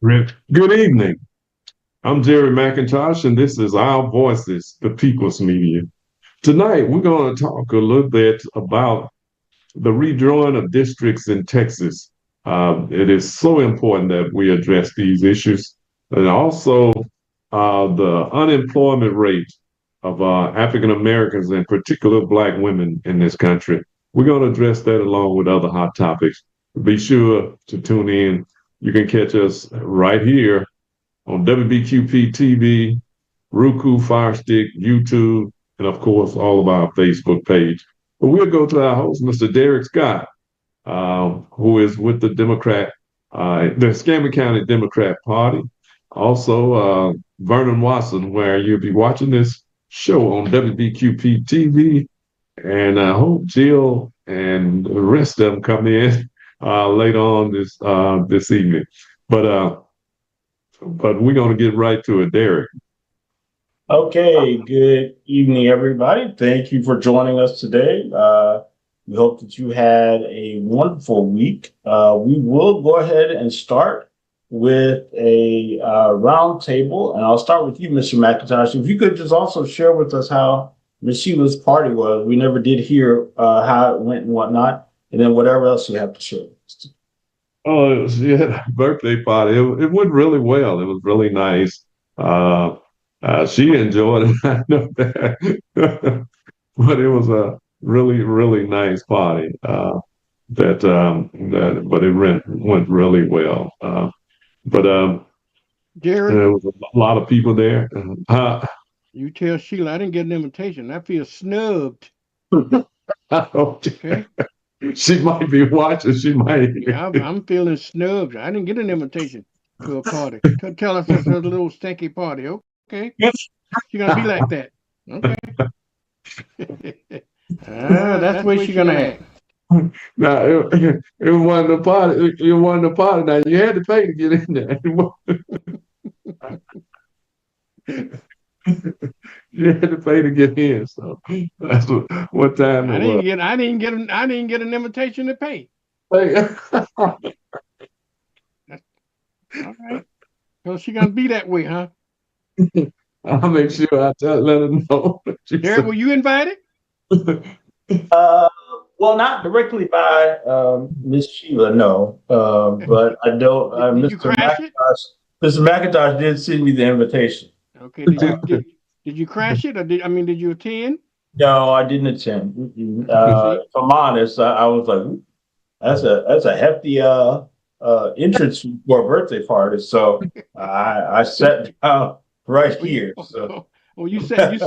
Good evening. I'm Jerry McIntosh, and this is Our Voices, the People's Media. Tonight, we're going to talk a little bit about the redrawing of districts in Texas. It is so important that we address these issues, and also the unemployment rate of African Americans, and particular Black women in this country. We're going to address that along with other hot topics. Be sure to tune in. You can catch us right here on WBQP TV, Roku, Fire Stick, YouTube, and of course, all of our Facebook page. But we'll go to our host, Mr. Derek Scott, who is with the Escambia County Democrat Party. Also, Vernon Watson, where you'll be watching this show on WBQP TV. And I hope Jill and the rest of them come in later on this evening. But we're going to get right to it, Derek. Okay, good evening, everybody. Thank you for joining us today. We hope that you had a wonderful week. We will go ahead and start with a round table, and I'll start with you, Mr. McIntosh. If you could just also share with us how Ms. Sheila's party was. We never did hear how it went and whatnot, and then whatever else you have to share with us. Oh, she had a birthday party. It went really well. It was really nice. She enjoyed it. I know that, but it was a really, really nice party. But it went really well. Jerry, there was a lot of people there. you tell Sheila I didn't get an invitation. I feel snubbed. Okay. She might be watching. She might. Yeah, I'm feeling snubbed. I didn't get an invitation to a party. Tell us it's a little stinky party. Okay. She's going to be like that. Okay. That's the way she's going to act. Now, it wasn't a party. It wasn't a party. Now, you had to pay to get in there. You had to pay to get in. So that's what time I didn't get an invitation to pay. Hey. All right. So she gonna be that way, huh? I'll make sure I let her know. Derek, were you invited? Well, not directly by Miss Sheila, no. But I don't. Mr. McIntosh did send me the invitation. Okay. Did you crash it, or did you attend? No, I didn't attend. If I'm honest, I was like, that's a hefty entrance for a birthday party. So I sat down right here. So. Oh, you sat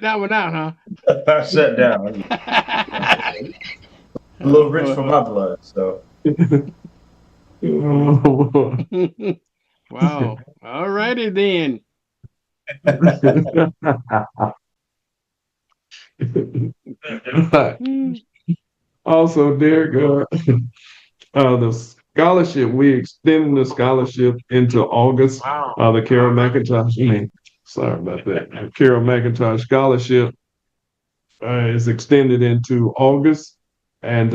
that one out, huh? I sat down. A little rich for my blood, so. Wow. All righty then. Also, Derek, the scholarship, we extending the scholarship into August. The Carol McIntosh, sorry about that. The Carol McIntosh scholarship is extended into August, and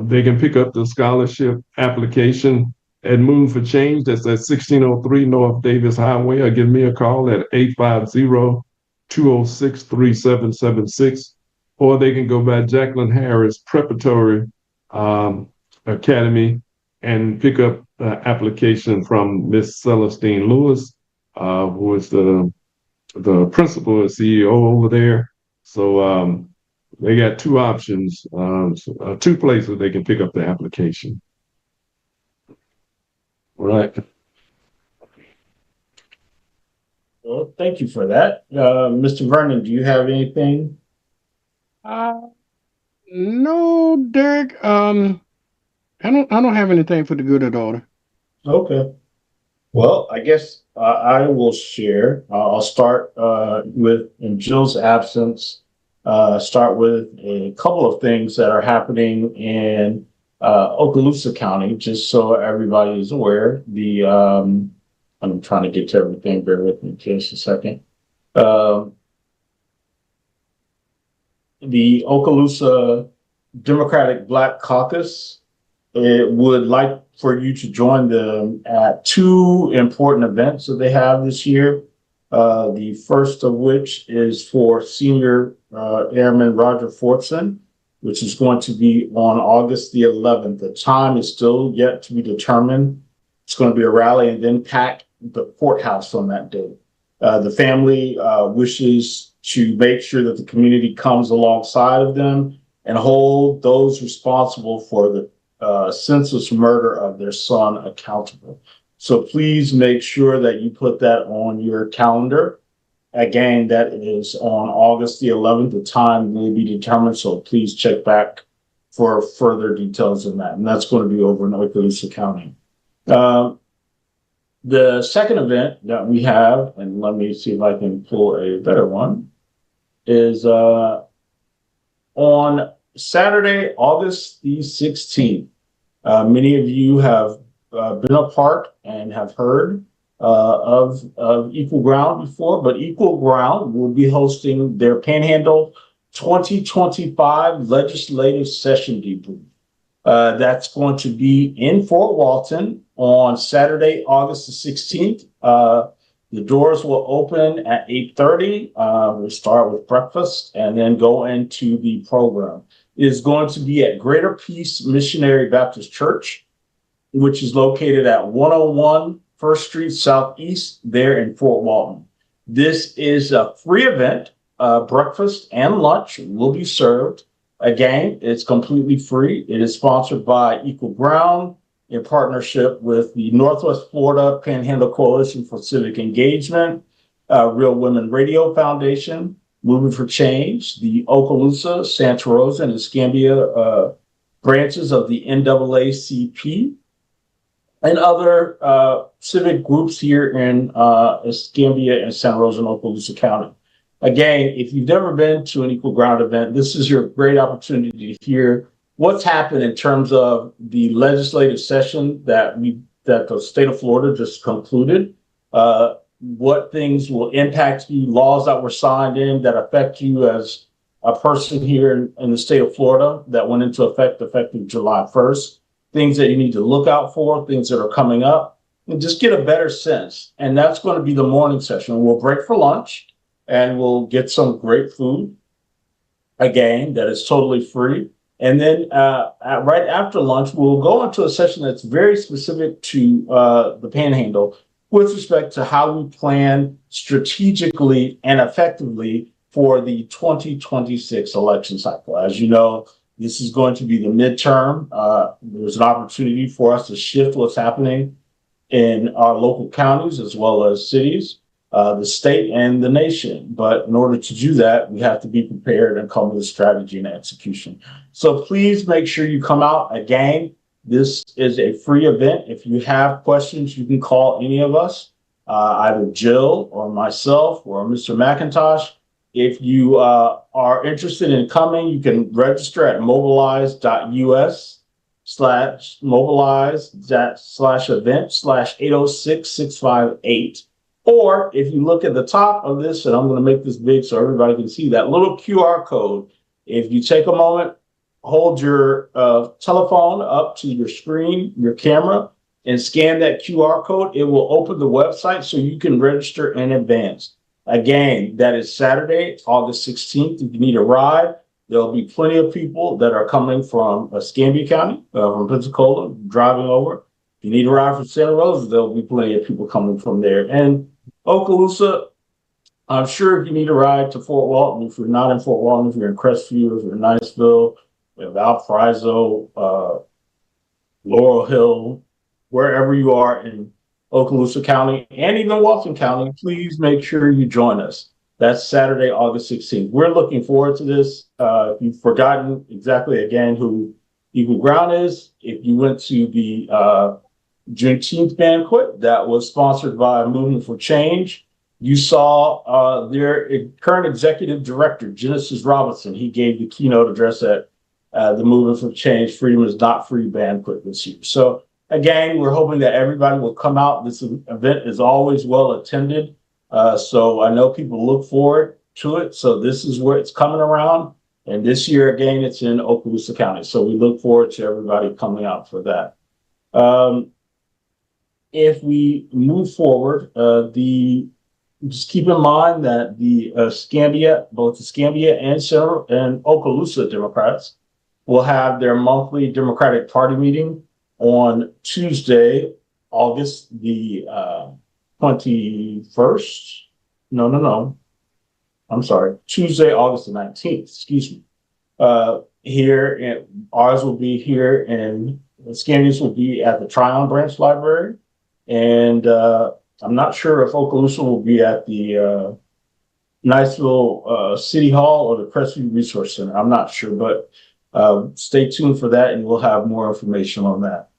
they can pick up the scholarship application at Moon for Change. That's at 1603 North Davis Highway, or give me a call at 850-206-3776, or they can go by Jacqueline Harris Preparatory Academy and pick up the application from Miss Celestine Lewis, who is the principal and CEO over there. So they got two options, two places they can pick up the application. Right. Well, thank you for that. Mr. Vernon, do you have anything? No, Derek. I don't have anything for the good of the order. Okay. Well, I guess I will share. I'll start with, in Jill's absence, start with a couple of things that are happening in Okaloosa County, just so everybody is aware. I'm trying to get to everything. Bear with me just a second. The Okaloosa Democratic Black Caucus would like for you to join them at two important events that they have this year. The first of which is for Senior Airman Roger Fortson, which is going to be on August the 11th. The time is still yet to be determined. It's going to be a rally and then pack the courthouse on that day. The family wishes to make sure that the community comes alongside of them and hold those responsible for the senseless murder of their son accountable. So please make sure that you put that on your calendar. Again, that is on August the 11th. The time will be determined, so please check back for further details on that. And that's going to be over in Okaloosa County. The second event that we have, and let me see if I can pull a better one, is on Saturday, August the 16th. Many of you have been a part and have heard of Equal Ground before, but Equal Ground will be hosting their Panhandle 2025 legislative session debrief. That's going to be in Fort Walton on Saturday, August the 16th. The doors will open at 8:30. We'll start with breakfast and then go into the program. It is going to be at Greater Peace Missionary Baptist Church, which is located at 101 First Street Southeast there in Fort Walton. This is a free event. Breakfast and lunch will be served. Again, it's completely free. It is sponsored by Equal Ground in partnership with the Northwest Florida Panhandle Coalition for Civic Engagement, Real Women Radio Foundation, Moving for Change, the Okaloosa, Santa Rosa, and Escambia branches of the NAACP, and other civic groups here in Escambia and Santa Rosa and Okaloosa County. Again, if you've never been to an Equal Ground event, this is your great opportunity to hear what's happened in terms of the legislative session that the state of Florida just concluded, what things will impact you, laws that were signed in that affect you as a person here in the state of Florida that went into effect effective July 1st, things that you need to look out for, things that are coming up, and just get a better sense. And that's going to be the morning session. We'll break for lunch and we'll get some great food, again, that is totally free. And then right after lunch, we'll go into a session that's very specific to the Panhandle with respect to how we plan strategically and effectively for the 2026 election cycle. As you know, this is going to be the midterm. There's an opportunity for us to shift what's happening in our local counties as well as cities, the state and the nation. But in order to do that, we have to be prepared and come with a strategy and execution. So please make sure you come out. Again, this is a free event. If you have questions, you can call any of us, either Jill or myself or Mr. McIntosh. If you are interested in coming, you can register at mobilize.us/mobilize/event/806658. Or if you look at the top of this, and I'm going to make this big so everybody can see that little QR code. If you take a moment, hold your telephone up to your screen, your camera, and scan that QR code. It will open the website so you can register in advance. Again, that is Saturday, August 16th. If you need a ride, there'll be plenty of people that are coming from Escambia County, from Pensacola, driving over. If you need a ride from Santa Rosa, there'll be plenty of people coming from there. And Okaloosa, I'm sure if you need a ride to Fort Walton, if you're not in Fort Walton, if you're in Crestview, if you're in Niceville, Valparaiso, Laurel Hill, wherever you are in Okaloosa County and even Walton County, please make sure you join us. That's Saturday, August 16th. We're looking forward to this. If you've forgotten exactly again who Equal Ground is, if you went to the Juneteenth banquet that was sponsored by Movement for Change, you saw their current executive director, Genesis Robinson. He gave the keynote address at the Movement for Change Freedom is Not Free banquet this year. So again, we're hoping that everybody will come out. This event is always well attended. So I know people look forward to it. So this is where it's coming around. And this year, again, it's in Okaloosa County. So we look forward to everybody coming out for that. Um, if we move forward, just keep in mind that the both the Scambia and Center and Okaloosa Democrats will have their monthly Democratic Party meeting on Tuesday, August the 21st. No. I'm sorry, Tuesday, August the 19th. Excuse me. Ours will be here, and Scandia's will be at the Tryon Branch Library. And I'm not sure if Okaloosa will be at the Niceville City Hall or the Crestview Resource Center. I'm not sure, but stay tuned for that, and we'll have more information on that.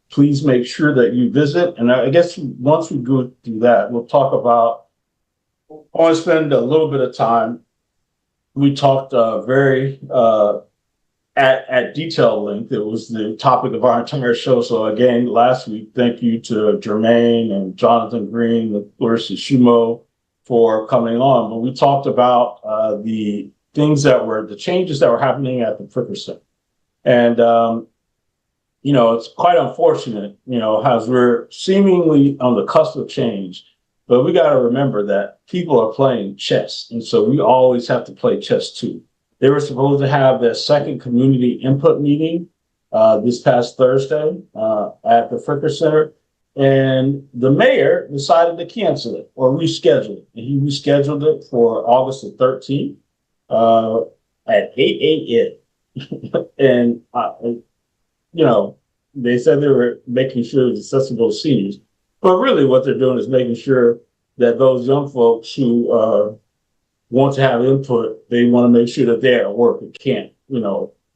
Please make sure that you visit. And I guess once we go through that, we'll talk about. I want to spend a little bit of time. We talked very at detail length. It was the topic of our entire show. So again, last week, thank you to Jermaine and Jonathan Green, and Clarissa Shumo for coming on. But we talked about the changes that were happening at the Fricker Center. And it's quite unfortunate, as we're seemingly on the cusp of change. But we got to remember that people are playing chess. And so we always have to play chess too. They were supposed to have their second community input meeting this past Thursday at the Fricker Center. And the mayor decided to cancel it or reschedule it. And he rescheduled it for August the 13th at 8 a.m. And, they said they were making sure it was accessible to seniors. But really what they're doing is making sure that those young folks who want to have input, they want to make sure that they're at work and can't,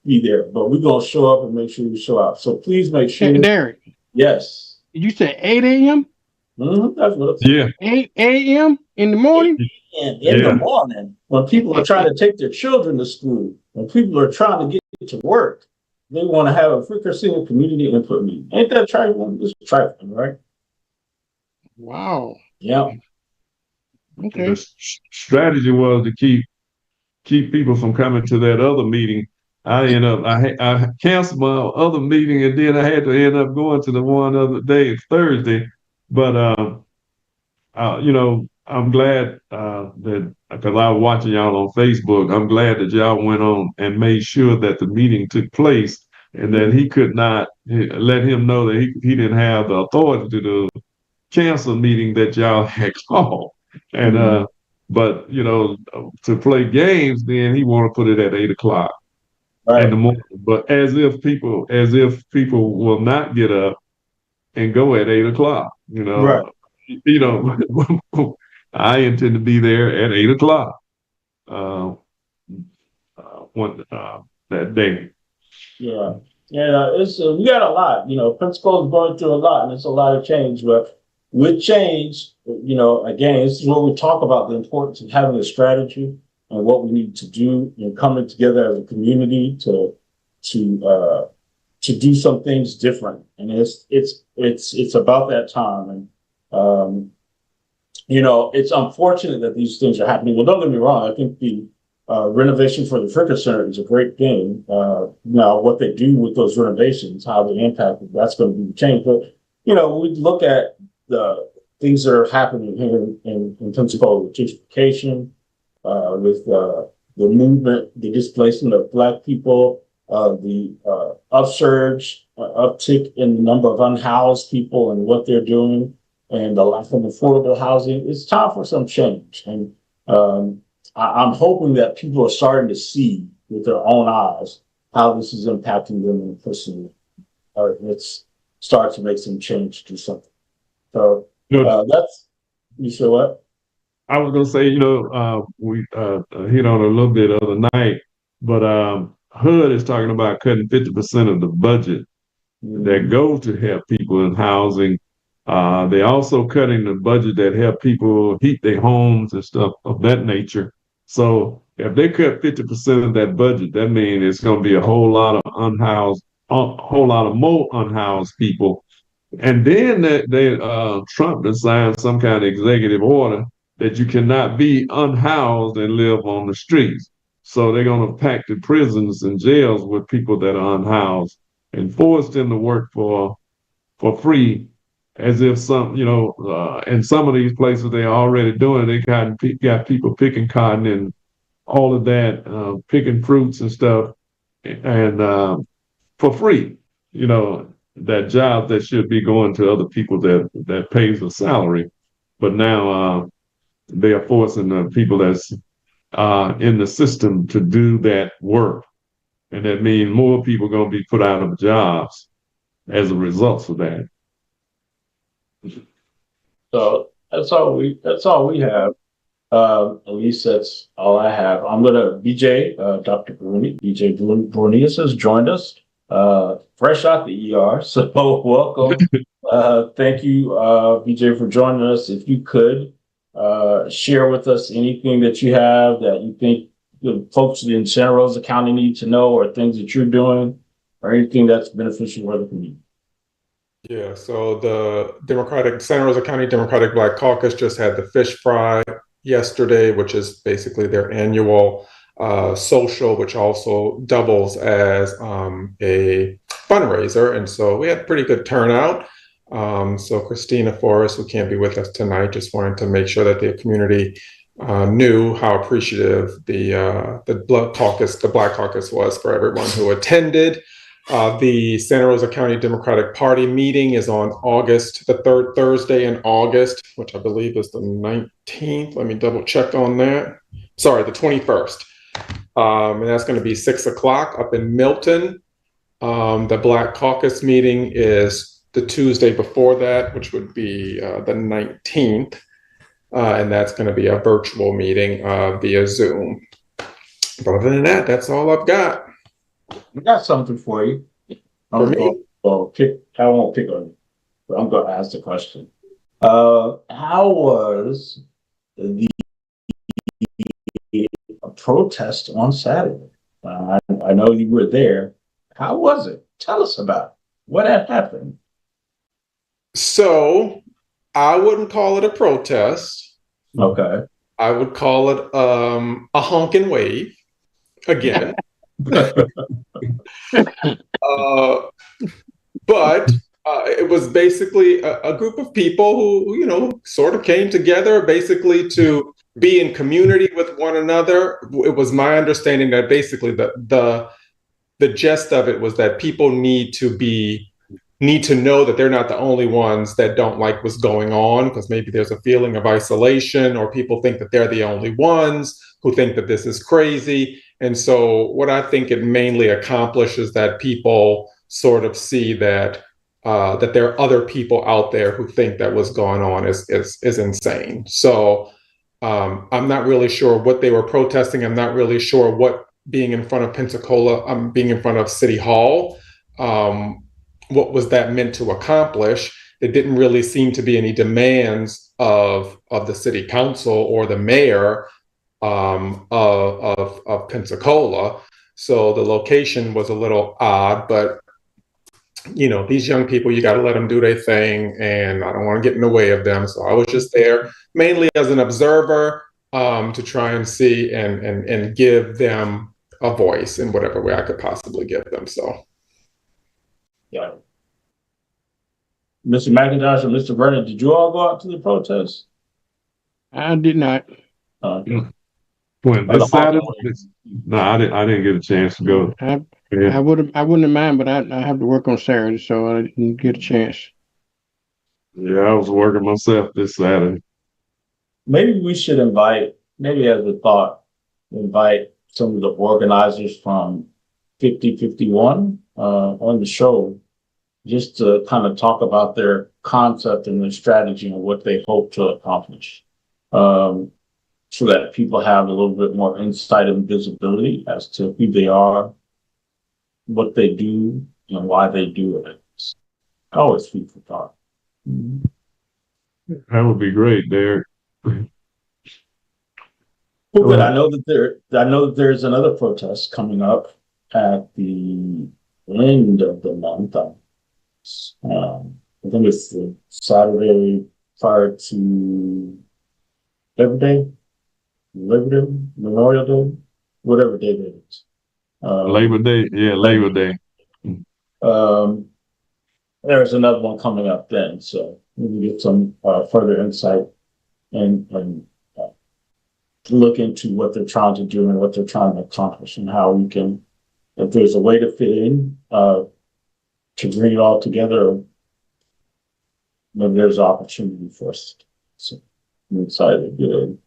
be there. But we're going to show up and make sure we show up. So please make sure. Hey, Derek. Yes. Did you say 8 a.m.? That's what it's 8 a.m. in the morning? 8 a.m. in the morning, when people are trying to take their children to school, when people are trying to get to work, they want to have a Fricker Center community input meeting. Ain't that trifling? It's trifling, right? Wow. Yeah. Okay. The strategy was to keep people from coming to that other meeting. I canceled my other meeting, and then I had to end up going to the one other day, Thursday. But I'm glad that, because I was watching y'all on Facebook, I'm glad that y'all went on and made sure that the meeting took place, and that he could not let him know that he didn't have the authority to cancel meeting that y'all had called. And but to play games, then he want to put it at 8 o'clock in the morning. But as if people will not get up and go at 8 o'clock. Right. I intend to be there at 8 o'clock that day. Yeah. It's we got a lot. Pensacola's going through a lot, and it's a lot of change. But with change, again, this is what we talk about, the importance of having a strategy and what we need to do, and coming together as a community to do some things different. And it's about that time. And it's unfortunate that these things are happening. Well, don't get me wrong. I think the renovation for the Fricker Center is a great thing. Now, what they do with those renovations, how they impact it, that's going to be changed. But when we look at the things that are happening here in Pensacola, with gentrification, with the movement, the displacement of Black people, the upsurge, uptick in the number of unhoused people and what they're doing, and the lack of affordable housing, it's time for some change. And I'm hoping that people are starting to see with their own eyes how this is impacting them personally. Let's start to make some change to do something. So that's, you said what? I was going to say, we hit on a little bit the other night, but HUD is talking about cutting 50% of the budget that goes to help people in housing. They're also cutting the budget that help people heat their homes and stuff of that nature. So if they cut 50% of that budget, that means it's going to be a whole lot of more unhoused people. And then Trump signed some kind of executive order that you cannot be unhoused and live on the streets. So they're going to pack the prisons and jails with people that are unhoused and force them to work for for free, as if in some of these places they're already doing it. Got people picking cotton and all of that, picking fruits and stuff, and for free. That job that should be going to other people that pays a salary, but now they are forcing the people that's in the system to do that work, and that means more people are going to be put out of jobs as a result of that. So that's all we have. At least that's all I have. I'm gonna BJ, Dr. Bruni, BJ Brunius has joined us, fresh out the ER. So welcome. Thank you, BJ, for joining us. If you could share with us anything that you have that you think the folks in Santa Rosa County need to know, or things that you're doing, or anything that's beneficial for the community. Yeah, so the Santa Rosa County Democratic Black Caucus just had the fish fry yesterday, which is basically their annual social, which also doubles as a fundraiser. And so we had pretty good turnout. So Christina Forrest, who can't be with us tonight, just wanted to make sure that the community knew how appreciative the Black Caucus was for everyone who attended. The Santa Rosa County Democratic Party meeting is on the third Thursday in August, which I believe is the 19th. Let me double check on that. Sorry, the 21st. And that's going to be 6 o'clock up in Milton. The Black Caucus meeting is the Tuesday before that, which would be the 19th. And that's going to be a virtual meeting via Zoom. But other than that, that's all I've got. I got something for you. I won't pick on you, but I'm going to ask the question. How was the protest on Saturday? I know you were there. How was it? Tell us about it. What had happened? So I wouldn't call it a protest. Okay. I would call it a honk and wave again. But it was basically a group of people who sort of came together basically to be in community with one another. It was my understanding that basically the gist of it was that people need to know that they're not the only ones that don't like what's going on, because maybe there's a feeling of isolation, or people think that they're the only ones who think that this is crazy. And so what I think it mainly accomplishes that people sort of see that there are other people out there who think that what's going on is insane. So I'm not really sure what they were protesting. I'm not really sure what being in front of being in front of City Hall, what was that meant to accomplish? There didn't really seem to be any demands of the city council or the mayor of Pensacola. So the location was a little odd, but these young people, you got to let them do their thing, and I don't want to get in the way of them. So I was just there mainly as an observer to try and see and give them a voice in whatever way I could possibly give them. So. Yeah. Mr. McIntosh and Mr. Vernon, did you all go out to the protest? I did not. When this Saturday? No, I didn't get a chance to go. I wouldn't have mind, but I have to work on Saturday, so I didn't get a chance. Yeah, I was working myself this Saturday. Maybe we should invite some of the organizers from 5051 on the show, just to kind of talk about their concept and their strategy and what they hope to accomplish, so that people have a little bit more insight and visibility as to who they are, what they do, and why they do it. Always food for thought. That would be great, Derek. Well, good. I know that there's another protest coming up at the end of the month. I think it's the Saturday prior to Labor Day, Memorial Day, whatever day that is. Labor Day, yeah, Labor Day. there's another one coming up then. So we can get some further insight and look into what they're trying to do and what they're trying to accomplish and how we can, if there's a way to fit in to bring it all together, maybe there's an opportunity for us. So I'm excited to get in.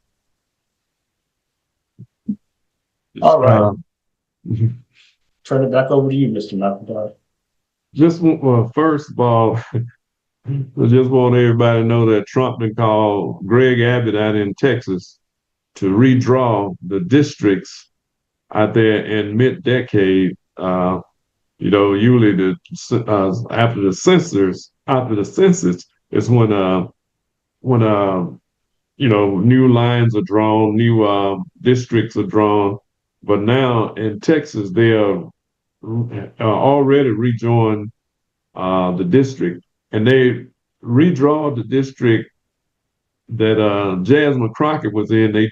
All right. Turn it back over to you, Mr. McIntyre. First of all, I just want everybody to know that Trump done called Greg Abbott out in Texas to redraw the districts out there in mid-decade. Usually after the census is when new lines are drawn, new districts are drawn. But now in Texas, they are already rejoined the district, and they redraw the district that Jasmine Crockett was in. They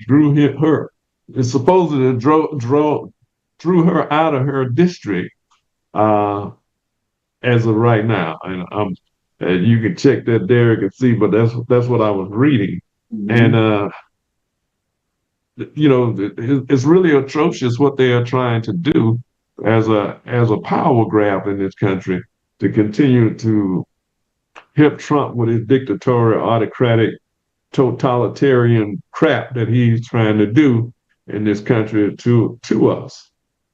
her. It supposedly drew her out of her district as of right now. And you can check that Derek and see, but that's what I was reading. Mm-hmm. And it's really atrocious what they are trying to do as a power grab in this country to continue to hip Trump with his dictatorial, autocratic, totalitarian crap that he's trying to do in this country to us.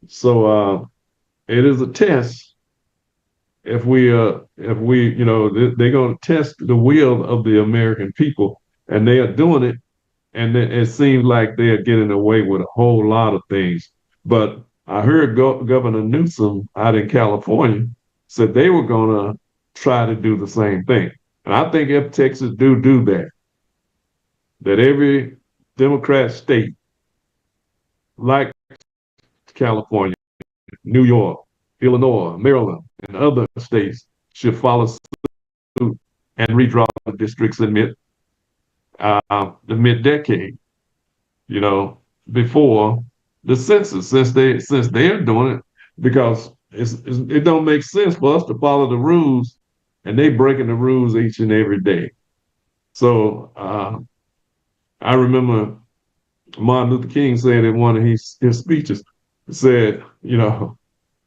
So it is a test. If they're going to test the will of the American people, and they are doing it. And it seems like they are getting away with a whole lot of things. But I heard Governor Newsom out in California said they were going to try to do the same thing. And I think if Texas do that every Democrat state, like California, New York, Illinois, Maryland, and other states, should follow suit and redraw the districts in the mid-decade, before the census, since they're doing it, because it don't make sense for us to follow the rules, and they breaking the rules each and every day. So I remember Martin Luther King said in one of his speeches, said,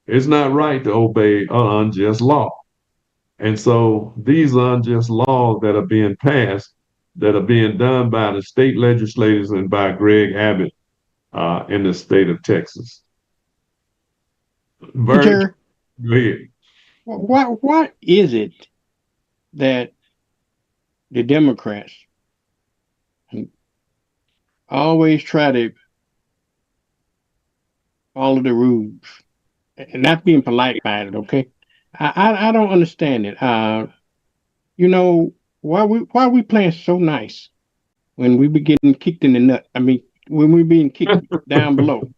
it's not right to obey an unjust law. And so these unjust laws that are being passed, that are being done by the state legislators and by Greg Abbott in the state of Texas. Jerry, Go ahead. what is it that the Democrats always try to follow the rules, and not being polite about it, okay? I don't understand it. Why we playing so nice when we be getting kicked in the nut? I mean, when we being kicked down below.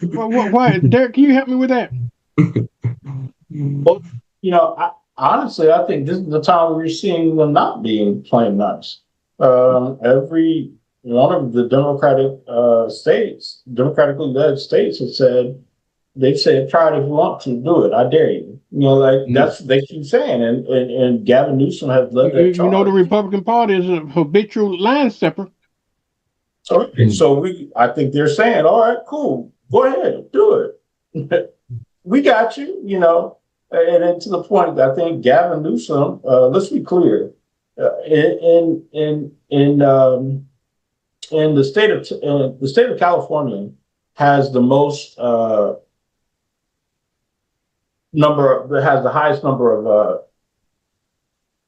Why, Derek? Can you help me with that? Well, honestly, I think this is the time we're seeing them not being playing nice. Every one of the democratically led states, they've said, try it if you want to, do it. I dare you. That's what they keep saying, and Gavin Newsom has led that charge. The Republican Party is a habitual line stepper. So I think they're saying, all right, cool, go ahead, do it. We got you, and then to the point that I think Gavin Newsom, let's be clear, in the state of California has the most has the highest number of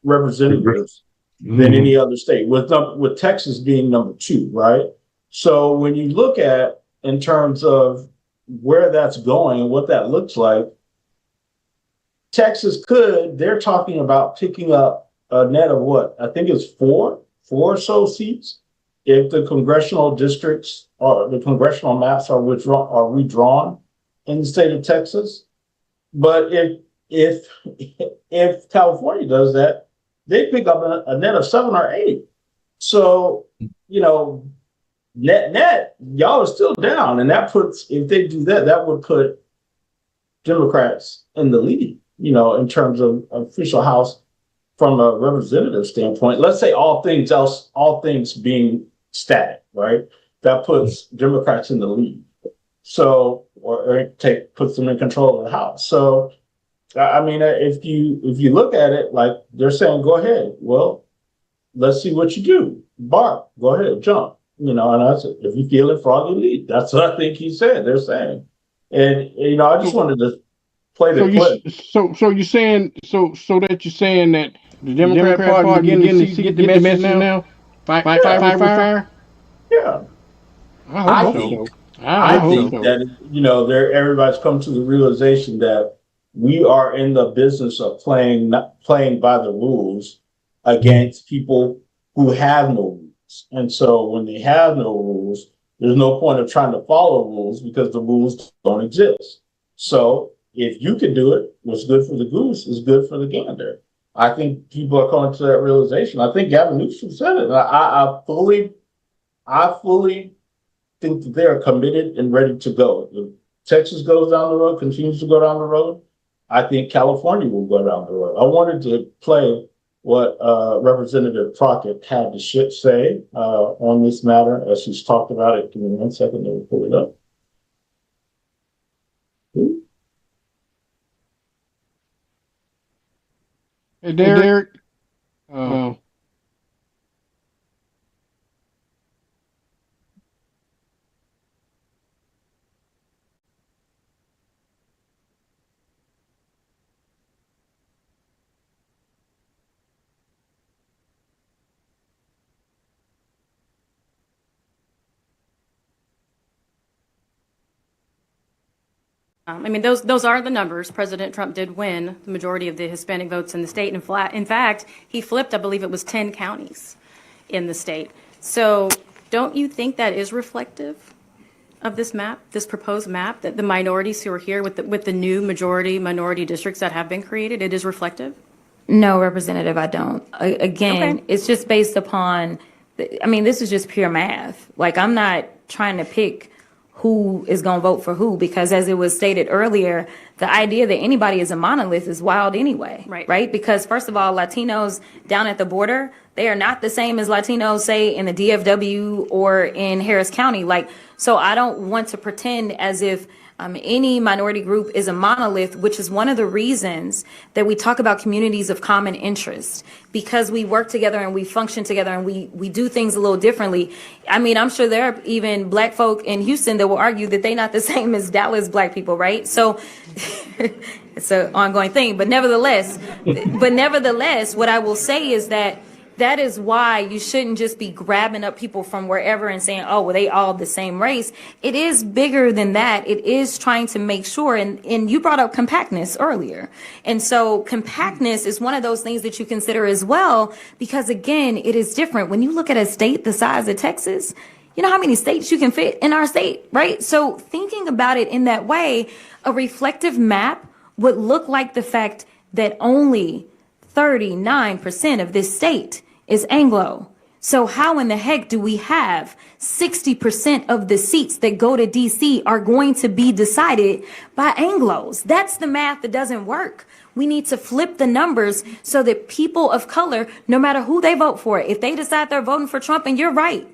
representatives than any other state, with Texas being number 2, right? So when you look at in terms of where that's going and what that looks like, Texas they're talking about picking up a net of what? I think it's four or so seats if the congressional districts or the congressional maps are redrawn in the state of Texas. But if California does that, they pick up a net of 7 or 8. So, net, y'all are still down. And that puts, if they do that, that would put Democrats in the lead, in terms of official House from a representative standpoint. Let's say all things being static, right? That puts Democrats in the lead. So, puts them in control of the House. So, I mean, if you look at it, like they're saying, go ahead. Well, let's see what you do. Bark, go ahead, jump. And I said, if you feel it, frog, you lead. That's what I think he said. They're saying, and I just wanted to play the clip. So you're saying that you're saying that the Democrat Party beginning to get the message now? Fight with fire? Yeah. I hope so. I think that everybody's come to the realization that we are in the business of playing by the rules against people who have no rules. And so when they have no rules, there's no point of trying to follow rules because the rules don't exist. So if you can do it, what's good for the goose is good for the gander. I think people are coming to that realization. I think Gavin Newsom said it. I fully think that they are committed and ready to go. If Texas goes down the road, continues to go down the road, I think California will go down the road. I wanted to play what Representative Crockett had to say on this matter as she's talked about it. Give me 1 second, let me pull it up. Hey, Derek. I mean, those are the numbers. President Trump did win the majority of the Hispanic votes in the state. In fact, he flipped, I believe it was 10 counties in the state. So don't you think that is reflective of this map, this proposed map, that the minorities who are here with the new minority districts that have been created, it is reflective? No, Representative, I don't. Again, Okay. It's just based upon, this is just pure math. Like, I'm not trying to pick who is going to vote for who, because as it was stated earlier, the idea that anybody is a monolith is wild anyway. Right? Because first of all, Latinos down at the border, they are not the same as Latinos, say, in the DFW or in Harris County. So I don't want to pretend as if any minority group is a monolith, which is one of the reasons that we talk about communities of common interest, because we work together and we function together and we do things a little differently. I'm sure there are even black folk in Houston that will argue that they're not the same as Dallas black people, right? So it's an ongoing thing. But nevertheless, what I will say is that is why you shouldn't just be grabbing up people from wherever and saying, oh, well, they all the same race. It is bigger than that. It is trying to make sure, and you brought up compactness earlier. And so compactness is one of those things that you consider as well, because again, it is different. When you look at a state the size of Texas, you know how many states you can fit in our state, right? So thinking about it in that way, a reflective map would look like the fact that only 39% of this state is Anglo. So how in the heck do we have 60% of the seats that go to DC are going to be decided by Anglos? That's the math that doesn't work. We need to flip the numbers so that people of color, no matter who they vote for, if they decide they're voting for Trump, and you're right,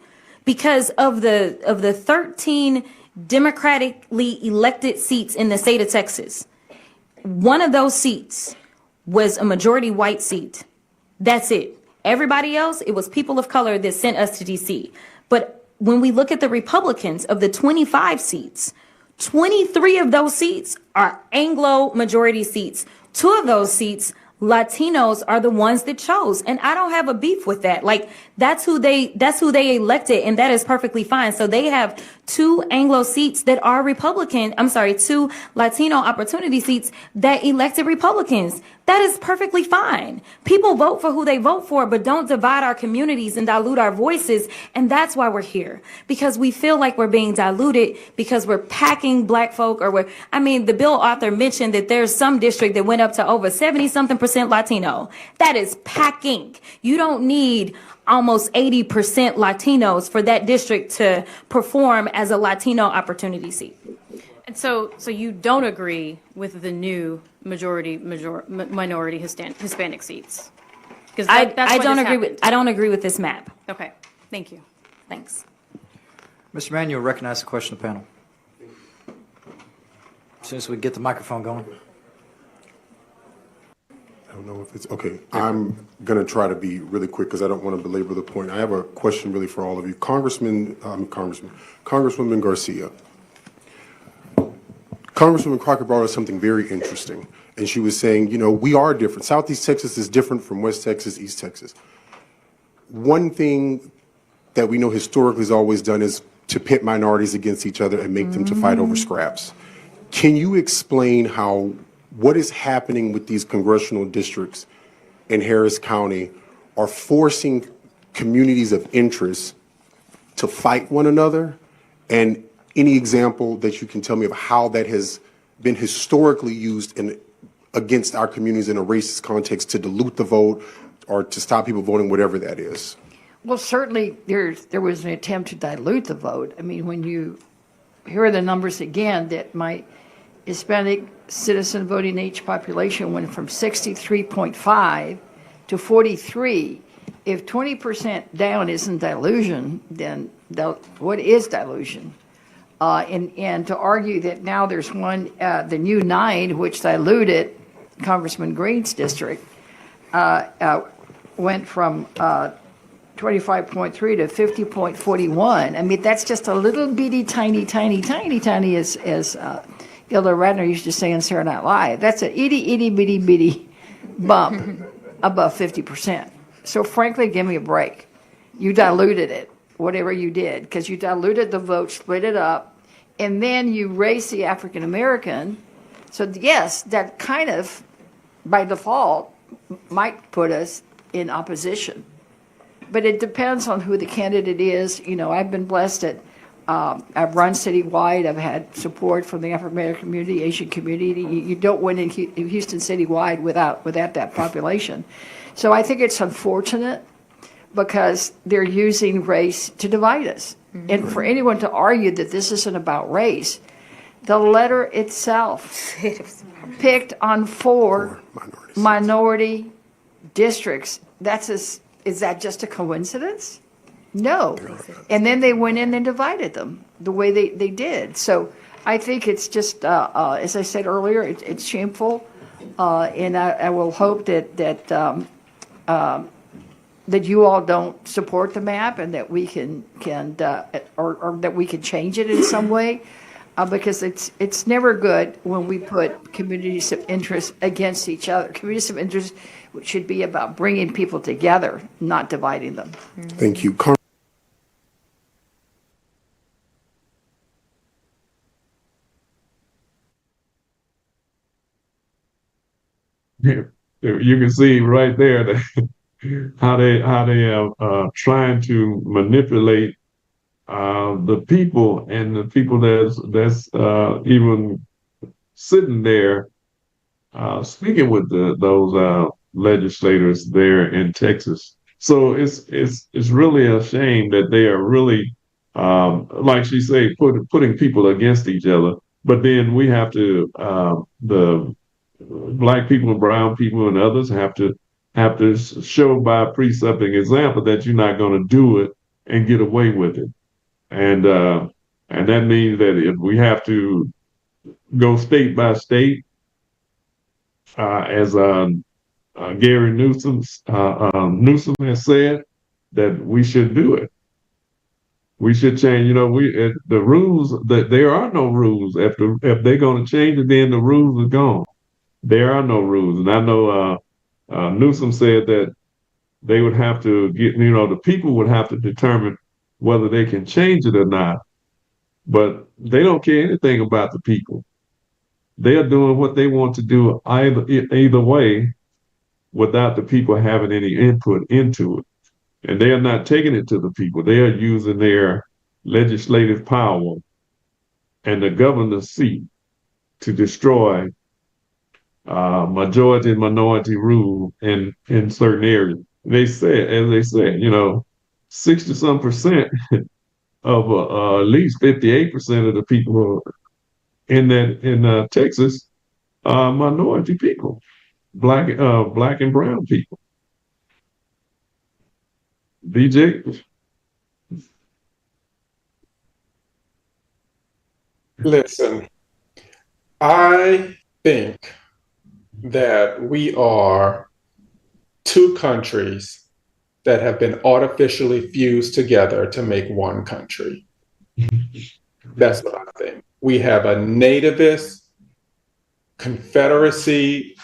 because of the 13 democratically elected seats in the state of Texas, one of those seats was a majority white seat. That's it. Everybody else, it was people of color that sent us to DC. But when we look at the Republicans, of the 25 seats, 23 of those seats are Anglo majority seats. 2 of those seats, Latinos are the ones that chose. And I don't have a beef with that. That's who they elected, and that is perfectly fine. So they have 2 Anglo seats that are Republican. 2 Latino opportunity seats that elected Republicans. That is perfectly fine. People vote for who they vote for, but don't divide our communities and dilute our voices. And that's why we're here, because we feel like we're being diluted because we're packing black folk, or the bill author mentioned that there's some district that went up to over 70-something% Latino. That is packing. You don't need almost 80% Latinos for that district to perform as a Latino opportunity seat. And so you don't agree with the new minority Hispanic seats? Because I that's what don't just agree with, happened. I don't agree with this map. Okay, thank you. Thanks. Mr. Mann, you'll recognize the question of the panel. As soon as we get the microphone going. I don't know if it's okay. I'm going to try to be really quick because I don't want to belabor the point. I have a question really for all of you. Congresswoman Garcia. Congresswoman Crocker brought us something very interesting. And she was saying, you know, we are different. Southeast Texas is different from West Texas, East Texas. One thing that we know historically is always done is to pit minorities against each other and make them to fight over scraps. Can you explain what is happening with these congressional districts in Harris County are forcing communities of interest to fight one another? And any example that you can tell me of how that has been historically used against our communities in a racist context to dilute the vote or to stop people voting, whatever that is? Well, certainly there was an attempt to dilute the vote. I mean, here are the numbers again, that my Hispanic citizen voting age population went from 63.5 to 43. If 20% down isn't dilution, then what is dilution? And to argue that now there's the new 9, which diluted Congressman Green's district, went from 25.3 to 50.41. I mean, that's just a little bitty, tiny, as Gilda Radner used to say in Saturday Night Live. That's an itty bitty bump above 50%. So frankly, give me a break. You diluted it, whatever you did, because you diluted the vote, split it up, and then you raised the African American. So yes, that kind of, by default, might put us in opposition. But it depends on who the candidate is. You know, I've been blessed that I've run citywide. I've had support from the African American community, Asian community. You don't win in Houston citywide without that population. So I think it's unfortunate because they're using race to divide us. Mm-hmm. And for anyone to argue that this isn't about race, the letter itself picked on 4 minority districts. Is that just a coincidence? No. And then they went in and divided them the way they did. So I think it's just, as I said earlier, it's shameful. And I will hope that you all don't support the map and that we can or that we can change it in some way. Because it's never good when we put communities of interest against each other. Communities of interest should be about bringing people together, not dividing them. Thank you. You can see right there that how they are trying to manipulate the people, and the people that's even sitting there speaking with those legislators there in Texas. So it's really a shame that they are really, like she said, putting people against each other. But then we have to, the black people, brown people, and others have to show by precept and example that you're not going to do it and get away with it. And that means that if we have to go state by state, as Gary Newsom has said, that we should do it. We should change. You know, the rules, that there are no rules. If they're going to change it, then the rules are gone. There are no rules. And I know Newsom said that they would have to the people would have to determine whether they can change it or not. But they don't care anything about the people. They are doing what they want to do either way without the people having any input into it. And they are not taking it to the people. They are using their legislative power and the governor's seat to destroy majority and minority rule in certain areas. As they said, 60-some% of at least 58% of the people in Texas, minority people, black and brown people. BJ, Listen, I think that we are two countries that have been artificially fused together to make one country. That's what I think. We have a nativist, Confederacy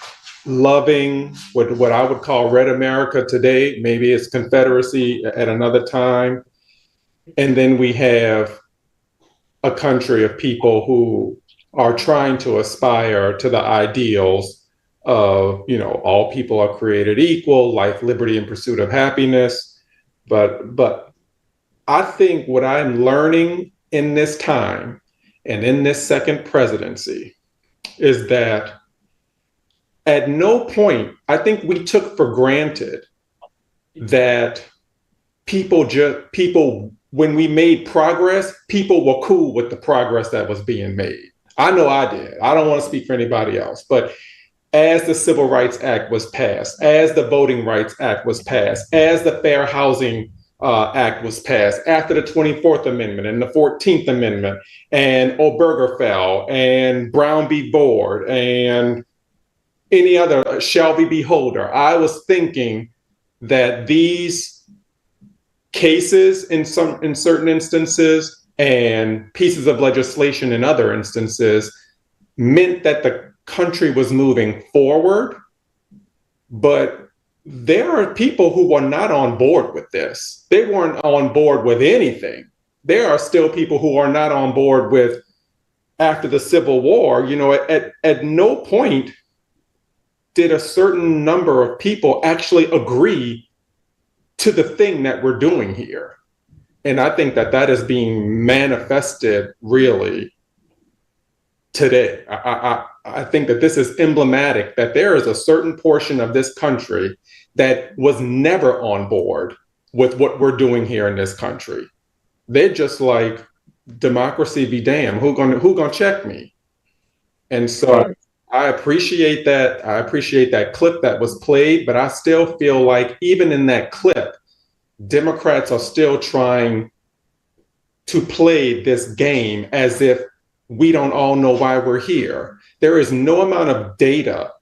loving, what I would call Red America today. Maybe it's Confederacy at another time. And then we have a country of people who are trying to aspire to the ideals of, all people are created equal, life, liberty, and pursuit of happiness. But I think what I'm learning in this time and in this second presidency is that at no point, I think we took for granted that people, when we made progress, people were cool with the progress that was being made. I know I did. I don't want to speak for anybody else, but as the Civil Rights Act was passed, as the Voting Rights Act was passed, as the Fair Housing Act was passed, after the 24th Amendment and the 14th Amendment, and Obergefell and Brown v. Board and any other Shelby v. Holder, I was thinking that these cases in certain instances and pieces of legislation in other instances meant that the country was moving forward. But there are people who were not on board with this. They weren't on board with anything. There are still people who are not on board with after the Civil War. At no point did a certain number of people actually agree to the thing that we're doing here. And I think that is being manifested really today. I think that this is emblematic that there is a certain portion of this country that was never on board with what we're doing here in this country. They're just like, democracy be damned, who gonna check me? And so I appreciate that. I appreciate that clip that was played, but I still feel like even in that clip, Democrats are still trying to play this game as if we don't all know why we're here. There is no amount of data.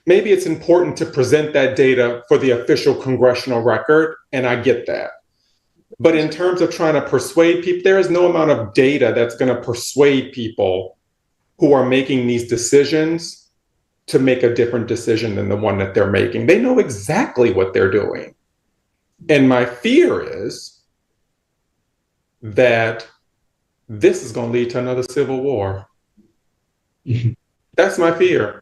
Maybe it's important to present that data for the official congressional record, and I get that. But in terms of trying to persuade people, there is no amount of data that's going to persuade people who are making these decisions to make a different decision than the one that they're making. They know exactly what they're doing. And my fear is that this is going to lead to another civil war. That's my fear.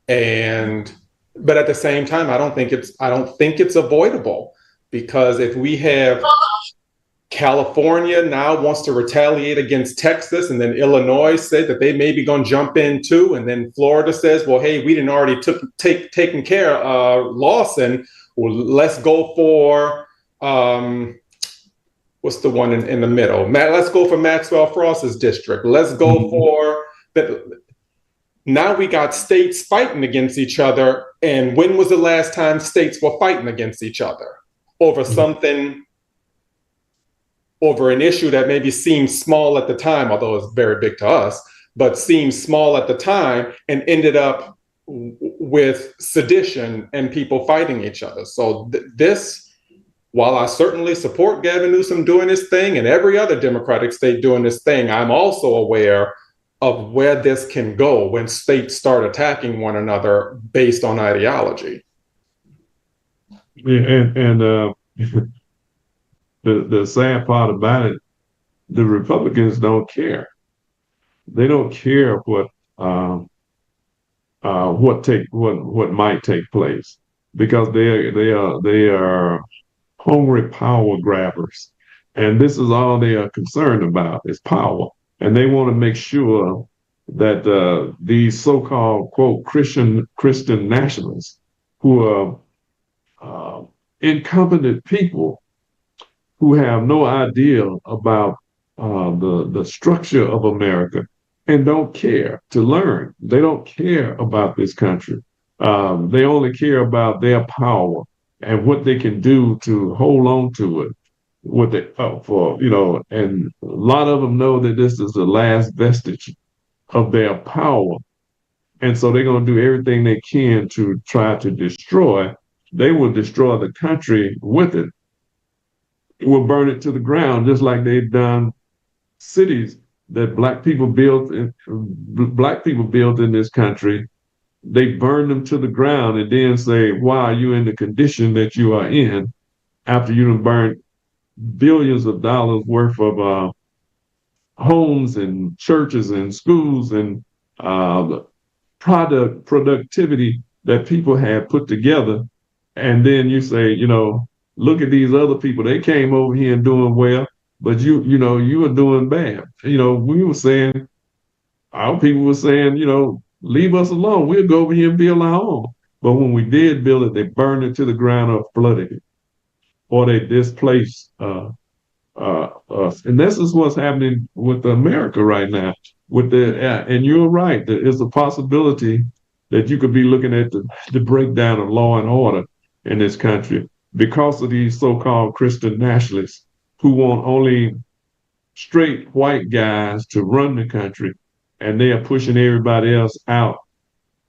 But at the same time, I don't think it's avoidable, because if we have California now wants to retaliate against Texas, and then Illinois said that they may be going to jump in too, and then Florida says, well, hey, we didn't already taken care of Lawson. Well, let's go for what's the one in the middle? Let's go for Maxwell Frost's district. Let's go for that. Now we got states fighting against each other. And when was the last time states were fighting against each other over something, over an issue that maybe seemed small at the time, although it's very big to us, but seemed small at the time and ended up with sedition and people fighting each other. So this, while I certainly support Gavin Newsom doing his thing and every other Democratic state doing this thing, I'm also aware of where this can go when states start attacking one another based on ideology. Yeah, and the sad part about it, the Republicans don't care. They don't care what might take place, because they are hungry power grabbers, and this is all they are concerned about is power, and they want to make sure that these so-called quote Christian nationalists, who are incompetent people who have no idea about the structure of America and don't care to learn. They don't care about this country. They only care about their power and what they can do to hold on to it. What they for and a lot of them know that this is the last vestige of their power, and so they're going to do everything they can to try to destroy. They will destroy the country with it. Will burn it to the ground, just like they've done cities that black people built in this country. They burn them to the ground and then say, why are you in the condition that you are in after you have burned billions of dollars worth of homes and churches and schools and the productivity that people had put together. And then you say, look at these other people. They came over here and doing well, but you are doing bad. We were saying, our people were saying, leave us alone. We'll go over here and build our own. But when we did build it, they burned it to the ground or flooded it, or they displaced us. And this is what's happening with America right now. And you're right, there is a possibility that you could be looking at the breakdown of law and order in this country because of these so-called Christian nationalists who want only straight white guys to run the country, and they are pushing everybody else out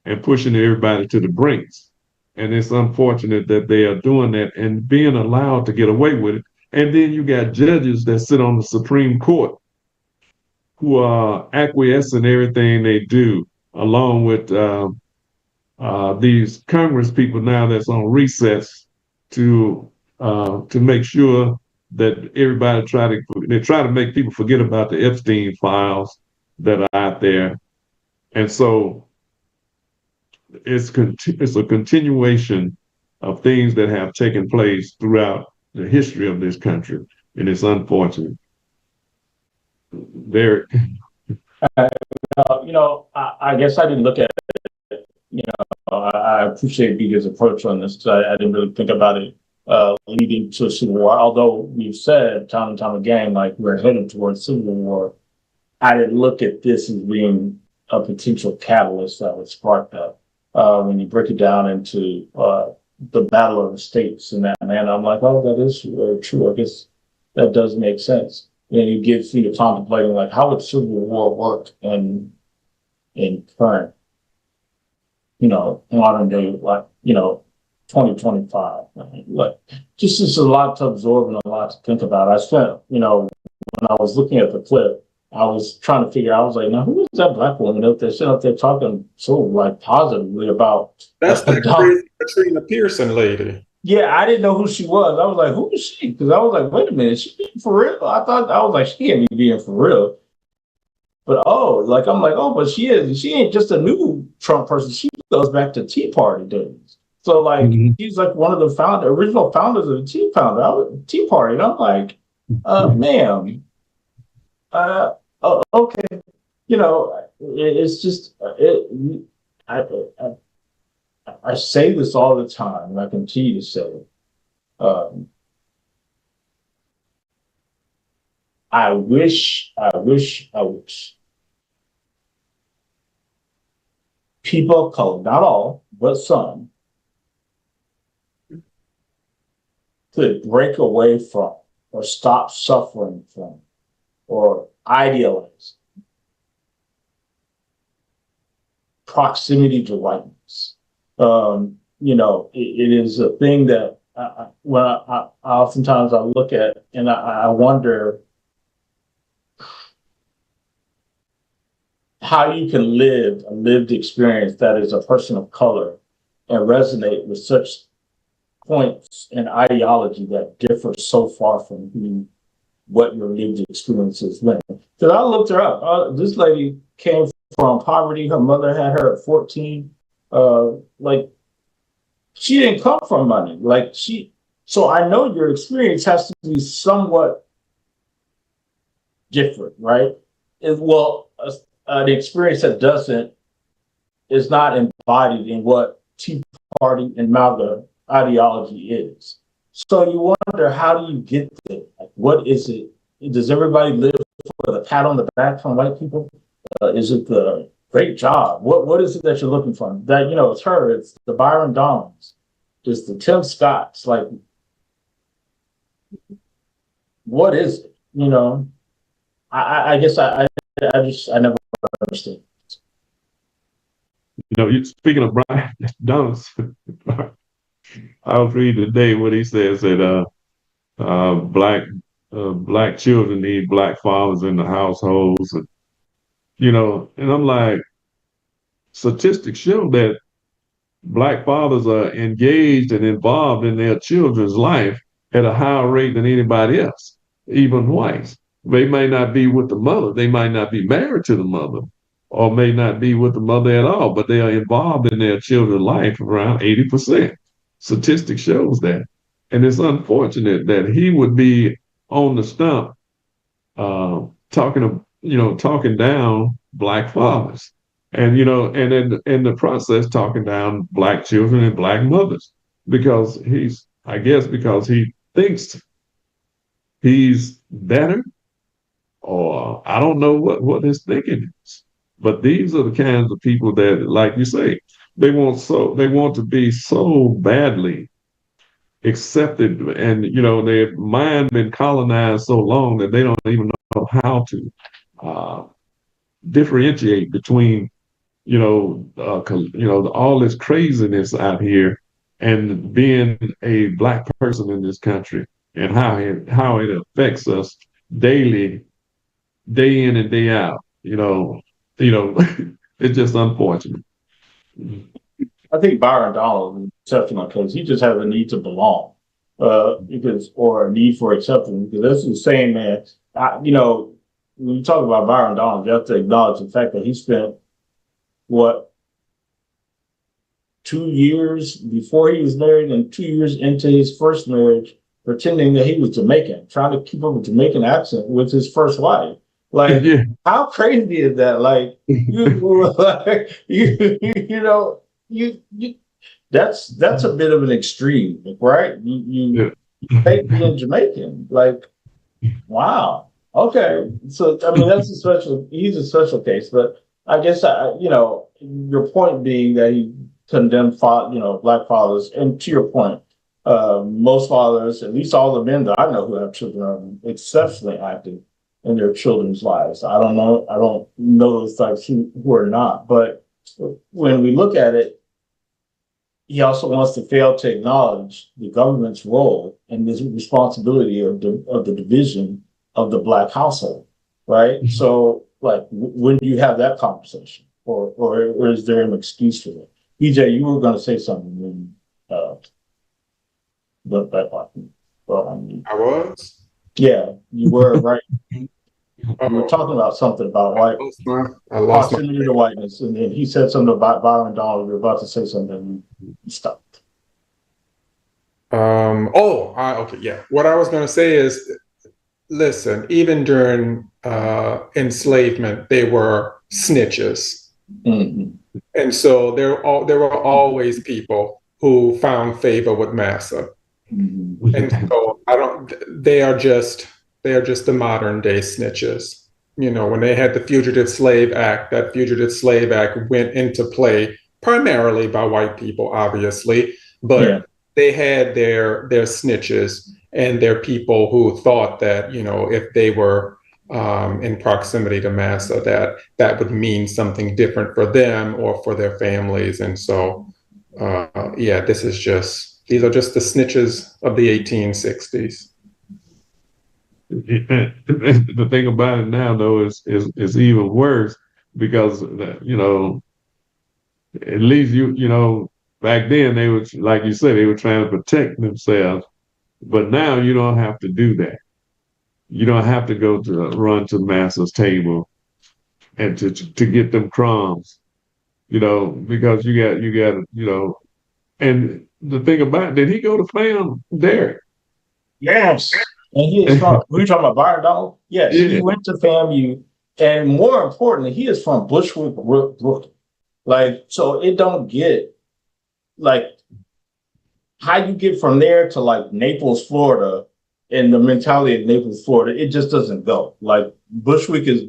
and pushing everybody to the brinks. And it's unfortunate that they are doing that and being allowed to get away with it. And then you got judges that sit on the Supreme Court who are acquiescing everything they do, along with these Congress people now that's on recess to make sure that they try to make people forget about the Epstein files that are out there, and so it's a continuation of things that have taken place throughout the history of this country, and it's unfortunate. There, I guess I didn't look at it. I appreciate Vita's approach on this because I didn't really think about it leading to a civil war. Although we've said time and time again, like we're headed towards civil war, I didn't look at this as being a potential catalyst that would spark that. When you break it down into the battle of the states and that, man, I'm like, oh, that is true. I guess that does make sense. And it gets you to contemplating, like, how would civil war work in current, modern day, like, 2025. Like, just it's a lot to absorb and a lot to think about. I spent, when I was looking at the clip, I was trying to figure out, I was like, now who is that black woman up there sitting up there talking so like positively about That's the crazy Katrina Pearson lady. Yeah, I didn't know who she was. I was like, who is she? Because I was like, wait a minute, is she being for real? I was like, she can't be being for real. But I'm like, but she is. She ain't just a new Trump person. She goes back to Tea Party days. So like, she's like one of the original founders of the Tea Party. And I'm like, ma'am, okay, it's just I say this all the time, and I continue to say it. I wish people of color, not all, but some, could break away from or stop suffering from or idealize proximity to whiteness. It is a thing that I oftentimes I look at and I wonder how you can live a lived experience that is a person of color and resonate with such points and ideology that differ so far from what your lived experience has been. Because I looked her up. This lady came from poverty. Her mother had her at 14. She didn't come from money. So I know your experience has to be somewhat different, right? An experience that is not embodied in what Tea Party and MAGA ideology is. So you wonder, how do you get there? Like, what is it? Does everybody live with a pat on the back from white people? Is it the great job? What is it that you're looking for? That, it's her, it's the Byron Donalds, it's the Tim Scotts. Like, what is it? I guess I never understood. Speaking of Brian Donalds, I was reading today what he says that black children need black fathers in the households, and I'm like, statistics show that black fathers are engaged and involved in their children's life at a higher rate than anybody else, even whites. They may not be with the mother, they might not be married to the mother, or may not be with the mother at all, but they are involved in their children's life around 80%. Statistics shows that. And it's unfortunate that he would be on the stump talking down black fathers. And and in the process talking down black children and black mothers, because because he thinks he's better, or I don't know what his thinking is. But these are the kinds of people that, like you say, they want to be so badly accepted, and their mind been colonized so long that they don't even know how to differentiate between all this craziness out here and being a black person in this country, and how it affects us daily, day in and day out. It's just unfortunate. I think Byron Donald is exceptional because he just has a need to belong, or a need for acceptance. Because that's the same man. When you talk about Byron Donald, you have to acknowledge the fact that he spent 2 years before he was married and 2 years into his first marriage pretending that he was Jamaican, trying to keep up a Jamaican accent with his first wife. Like, yeah. How crazy is that? Like, that's a bit of an extreme, right? You fake being Jamaican. Like, wow. Okay. So, I mean, he's a special case, but I guess, your point being that he condemned, black fathers, and to your point, most fathers, at least all the men that I know who have children, are exceptionally active in their children's lives. I don't know those types who are not, but when we look at it, he also wants to fail to acknowledge the government's role and the responsibility of the division of the black household, right? Mm-hmm. So, like, when do you have that conversation, or is there an excuse for it? EJ, you were going to say something when look back on. I was. Yeah, you were right. We were talking about something about white proximity to whiteness, and then he said something about Byron Donald. You're about to say something, and you stopped. Okay, yeah. What I was going to say is, listen, even during enslavement, they were snitches, mm-hmm. And so there were always people who found favor with massa, mm-hmm. And so they are just the modern day snitches. When they had the Fugitive Slave Act, that Fugitive Slave Act went into play primarily by white people, obviously, but yeah. They had their snitches and their people who thought that, if they were in proximity to massa, that would mean something different for them or for their families. And so, these are just the snitches of the 1860s. The thing about it now, though, is even worse, because at least back then they were, like you said, they were trying to protect themselves, but now you don't have to do that. You don't have to run to massa's table and to get them crumbs, because you got. And the thing about it, did he go to FAM, Derek? Yes. And he is from, we were talking about Byron Donald? Yes, yeah. He went to FAMU, and more importantly, he is from Bushwick, Brooklyn. Like, so it don't get, like, how you get from there to, like, Naples, Florida, and the mentality of Naples, Florida, it just doesn't go. Like, Bushwick is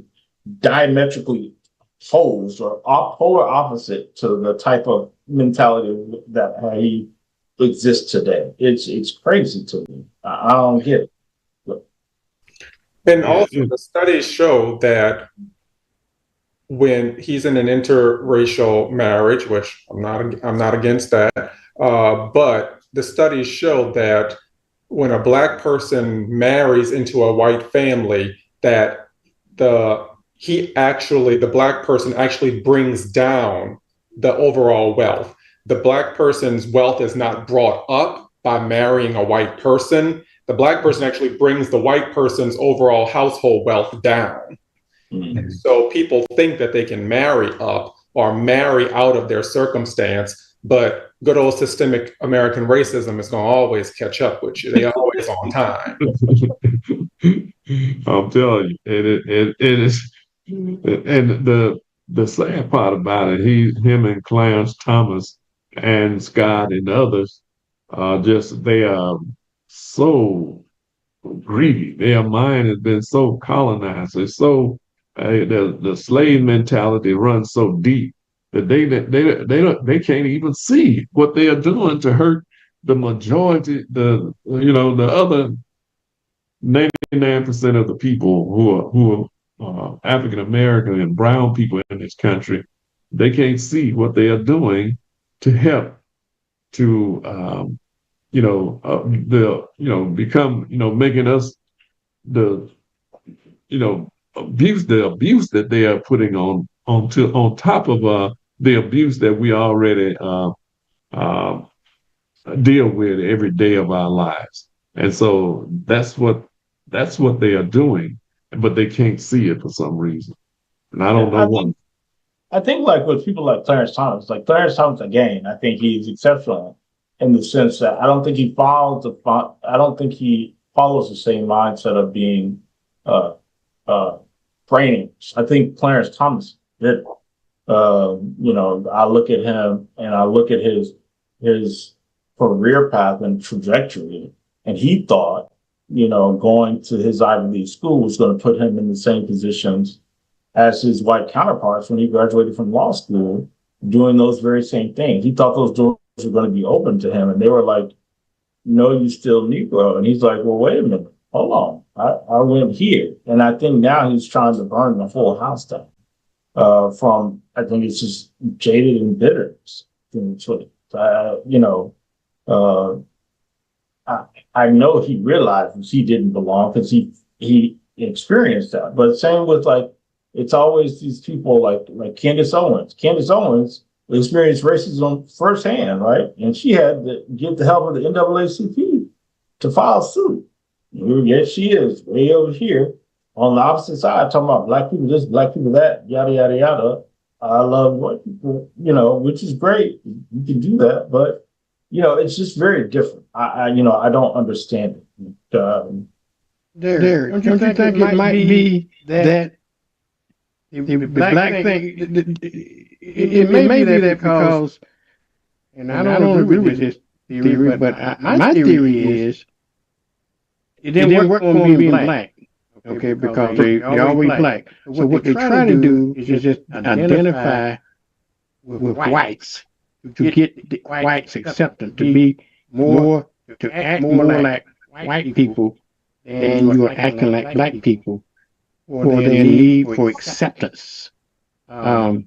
diametrically poles or polar opposite to the type of mentality that he exists today. It's crazy to me. I don't get it. And also, the studies show that when he's in an interracial marriage, which I'm not against that, but the studies show that when a Black person marries into a white family, that the Black person actually brings down the overall wealth. The Black person's wealth is not brought up by marrying a white person. The Black person actually brings the white person's overall household wealth down. And so people think that they can marry up or marry out of their circumstance, but good old systemic American racism is going to always catch up with you. They always on time. I'm telling you, it is, and the sad part about it, him and Clarence Thomas and Scott and others they are so greedy. Their mind has been so colonized. It's so the slave mentality runs so deep that they can't even see what they are doing to hurt the majority, the other 99% of the people who are African American and brown people in this country. They can't see what they are doing to help to become making us the abuse that they are putting on top of the abuse that we already deal with every day of our lives. And so that's what they are doing, but they can't see it for some reason. And I don't know what. I think like with people like Clarence Thomas, again, I think he's exceptional in the sense that I don't think he follows the same mindset of being brainiacs. I think Clarence Thomas did. I look at him and I look at his career path and trajectory, and he thought, going to his Ivy League school was going to put him in the same positions as his white counterparts when he graduated from law school, doing those very same things. He thought those doors were going to be open to him, and they were like, "No, you still Negro." And he's like, "Well, wait a minute, hold on, I went here," and I think now he's trying to burn the whole house down. I think it's just jaded and bitter. I know he realizes he didn't belong because he experienced that. But same with it's always these people like Candace Owens. Candace Owens experienced racism firsthand, right? And she had to get the help of the NAACP to file suit. Yet she is way over here on the opposite side, talking about Black people this, Black people that, yada yada yada. I love white people, which is great. You can do that, but it's just very different. I don't understand it. Derek, don't you think it might be that the black thing? It may be that because, and I don't agree with this theory, but my theory is it didn't work for them being black. Okay, because they always black. So what they try to do is just identify with whites to get the whites' acceptance, to be more, to act more like white people than you are acting like black people for their need for acceptance. That's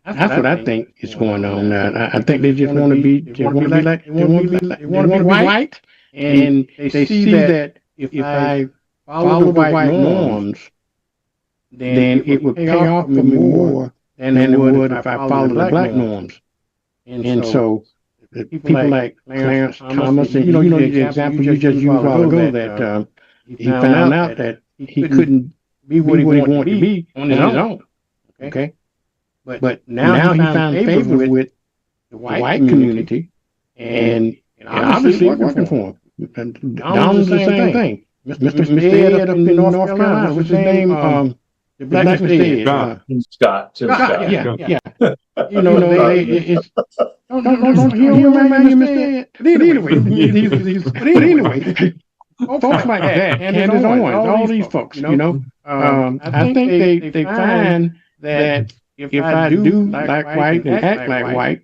what I think is going on now. I think they just want to be, white, and they see that if I follow the white norms, then it would pay off me more than it would if I follow the black norms. And so people like Clarence Thomas, and the example you just used a while ago, that he found out that he couldn't be what he wanted to be on his own. Okay, but now he found favor with the white community, and obviously working for him. Donald's the same thing. Mr. Ed up in North Carolina, what's his name? The black Mr. Ed. Scott. Yeah. It's don't remind you, Mr. Ed. But anyway, folks like that, and Owens, all these folks, I think they find that if I do like white and act like white,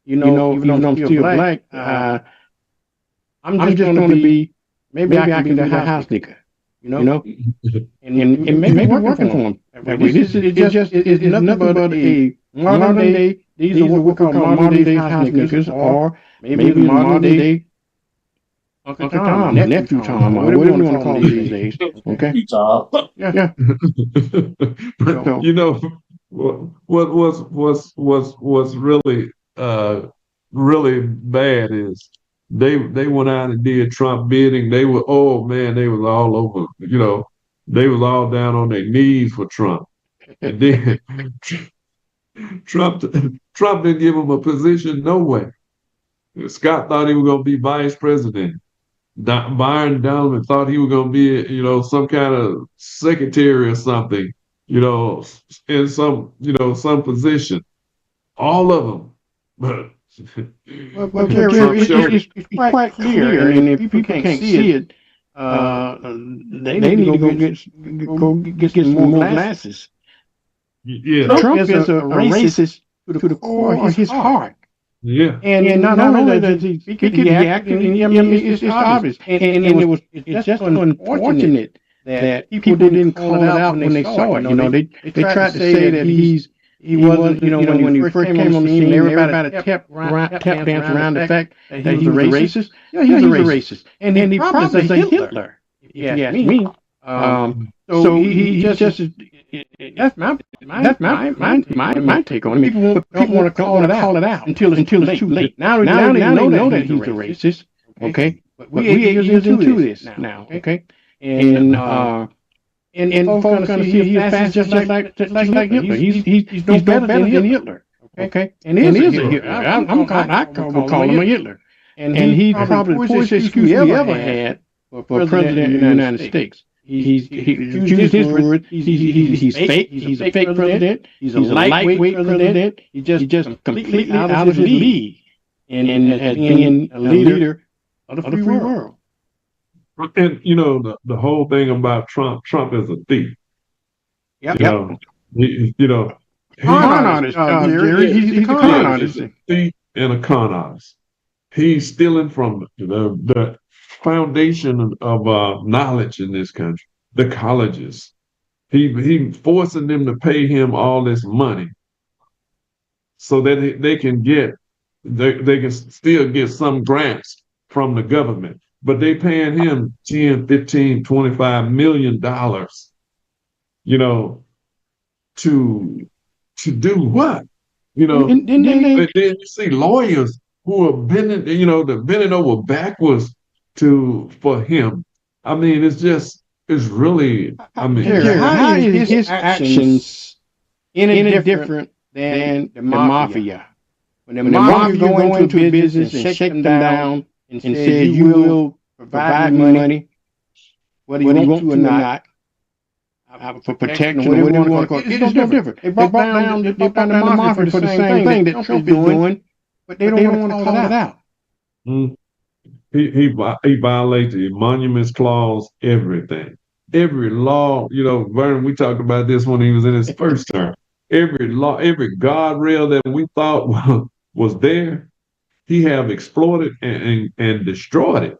even though I'm still black, I'm just going to be, maybe I can be the house nigga, and maybe working for him. This is nothing but a modern day, these are what we call modern day house niggas, or maybe the modern day Uncle Tom, nephew Tom, or whatever you want to call him these days. Okay? Tom. Yeah. But you know what was really really bad is they went out and did Trump bidding. They were, oh man, they was all over, they was all down on their knees for Trump. And then Trump didn't give him a position, no way. Scott thought he was gonna be vice president. Byron Donovan thought he was going to be, some kind of secretary or something, in some position. All of them. But well, Jerry, it's quite clear, and if people can't see it, they need to go get some more glasses. Yeah. Trump is a racist to the core of his heart. Yeah. And not only does he acted, it's obvious. And it's just unfortunate that people didn't call it out when they saw it. They tried to say that he wasn't, when he first came on the scene, everybody tap dance around the fact that he was a racist. Yeah, he was a racist. And he probably is a Hitler, if you ask me. So he just that's my take on it. People don't want to call it out until it's too late. Now they know that he's a racist. Okay, but we 8 years into this now. Okay, and folks gonna see he's fast just like Hitler. He's no better than Hitler. Okay, and is a Hitler. I call him a Hitler. And he's probably the poorest excuse we ever had for president of the United States. He's his word. He's fake. He's a fake president. He's a lightweight president. He's just completely out of his league, and as being a leader of the free world. And the whole thing about Trump is a thief. Yep. Con artist, Jerry. He's a con artist. A thief and a con artist. He's stealing from the foundation of knowledge in this country, the colleges. He forcing them to pay him all this money so that they can still get some grants from the government, but they paying him 10, 15, 25 million dollars, to do what? And then you see lawyers who are bending over backwards for him. I mean, it's really. I mean, how is his actions any different than the mafia? When the mafia go into a business and shake them down and say, "You will provide me money, whether you want to or not, for protection or whatever you want to call it." It's no different. They brought down the mafia for the same thing that Trump is doing, but they don't want to call it out. He violates the Emoluments Clause, everything. Every law, Vernon, we talked about this when he was in his first term. Every law, every guardrail that we thought was there, he have exploited and destroyed it.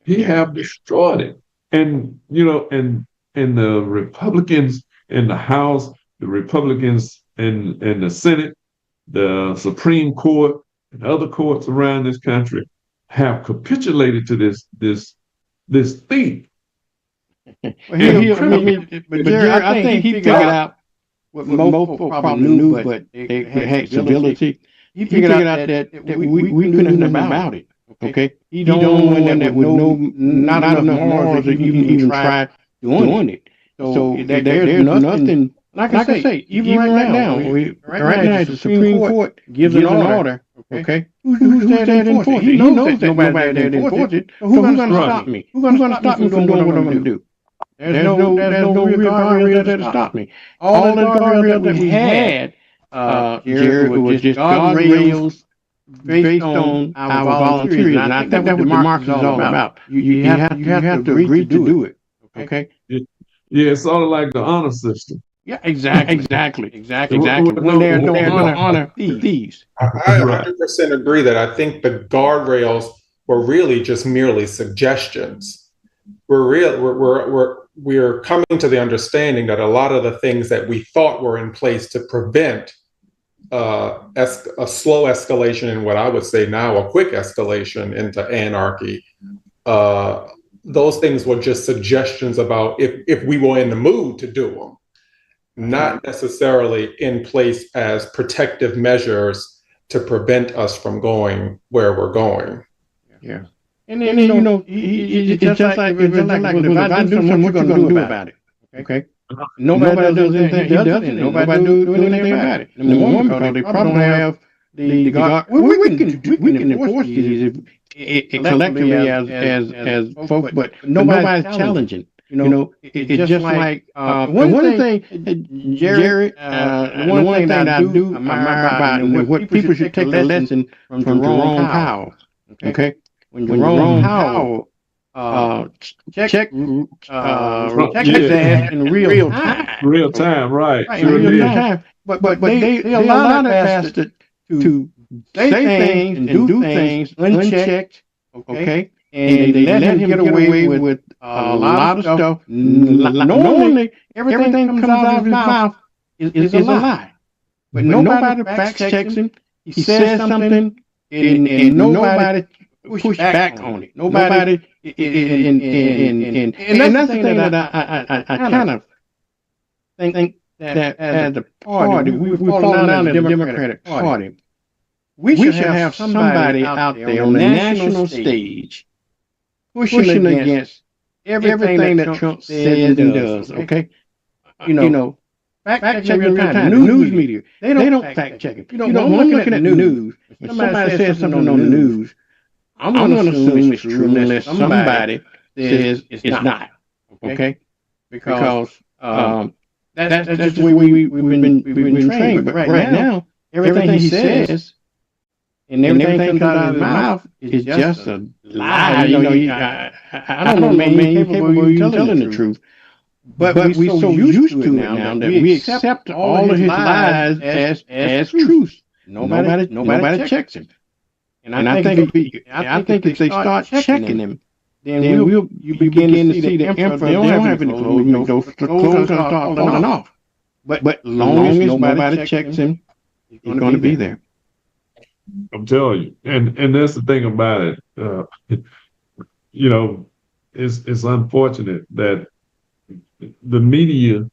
He have destroyed it. And, and the Republicans in the House, the Republicans in the Senate, the Supreme Court, and other courts around this country have capitulated to this thief. But Jerry, I think he figured out what most people probably knew, but they had civility. He figured out that we couldn't do nothing about it. Okay, he don't want one that would not enough morals to even try doing it. So there's nothing. Like I say, even right now, the Supreme Court gives an order. Okay, who's there to enforce it? He knows that nobody's there to enforce it. So who's going to stop me? Who's going to stop me from doing what I'm going to do? There's no real guardrail there to stop me. All the guardrails that we had, Jerry, was just guardrails based on our volunteers. And I think that's what democracy is all about. You have to agree to do it. Okay? Yeah, it's sort of like the honor system. Yeah, exactly. Well, When they're no, don't no. honor thieves. I Right. 100% agree that I think the guardrails were really just merely suggestions. We're coming to the understanding that a lot of the things that we thought were in place to prevent a slow escalation and what I would say now a quick escalation into anarchy, those things were just suggestions about if we were in the mood to do them, not necessarily in place as protective measures to prevent us from going where we're going. Yeah. And then, it's just like if I do something, what you gonna do about it? Okay. Nobody does anything. He does it, and nobody do anything about it. Number one, because they probably don't have the guard. Well, we can enforce these collectively as folks, but nobody's challenging. It's just like one thing, Jerry. One thing that I do admire about and what people should take a lesson from Jerome Powell. Okay, when Jerome Powell check his ass in real time. Real time, right. Right, Sure in real did. time. But they allow that bastard to say things and do things unchecked, okay? And they let him get away with a lot of stuff. Normally, everything comes out of his mouth is a lie. But nobody fact checks him. He says something, and nobody push back on it. Nobody, and that's the thing that I kind of think that as a party, we've fallen down as a Democratic Party. We should have somebody out there on the national stage pushing against everything that Trump says and does. Okay, fact check in real time. The news media, they don't fact check it. When I'm looking at the news, when somebody says something on the news, I'm going to assume it's true unless somebody says it's not. Okay, because that's just the way we've been trained. But right now, everything he says and everything comes out of his mouth is just a lie. I don't know, man, he ain't capable of you telling the truth. But we're so used to it now that we accept all of his lies as truth. Nobody checks him. And I think if they start checking him, then you begin to see the emperor. They don't have any clothes. Those clothes start falling off. But long as nobody checks him, he's going to be there. I'm telling you, and that's the thing about it. It's unfortunate that the media,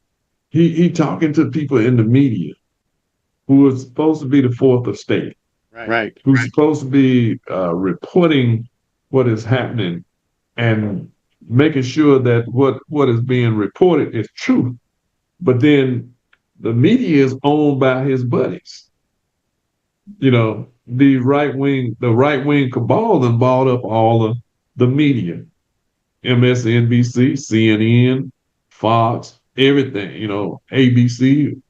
he talking to people in the media who are supposed to be the fourth estate, right? Who's supposed to be reporting what is happening and making sure that what is being reported is true. But then the media is owned by his buddies. The right wing cabal then bought up all of the media, MSNBC, CNN, Fox, everything. ABC.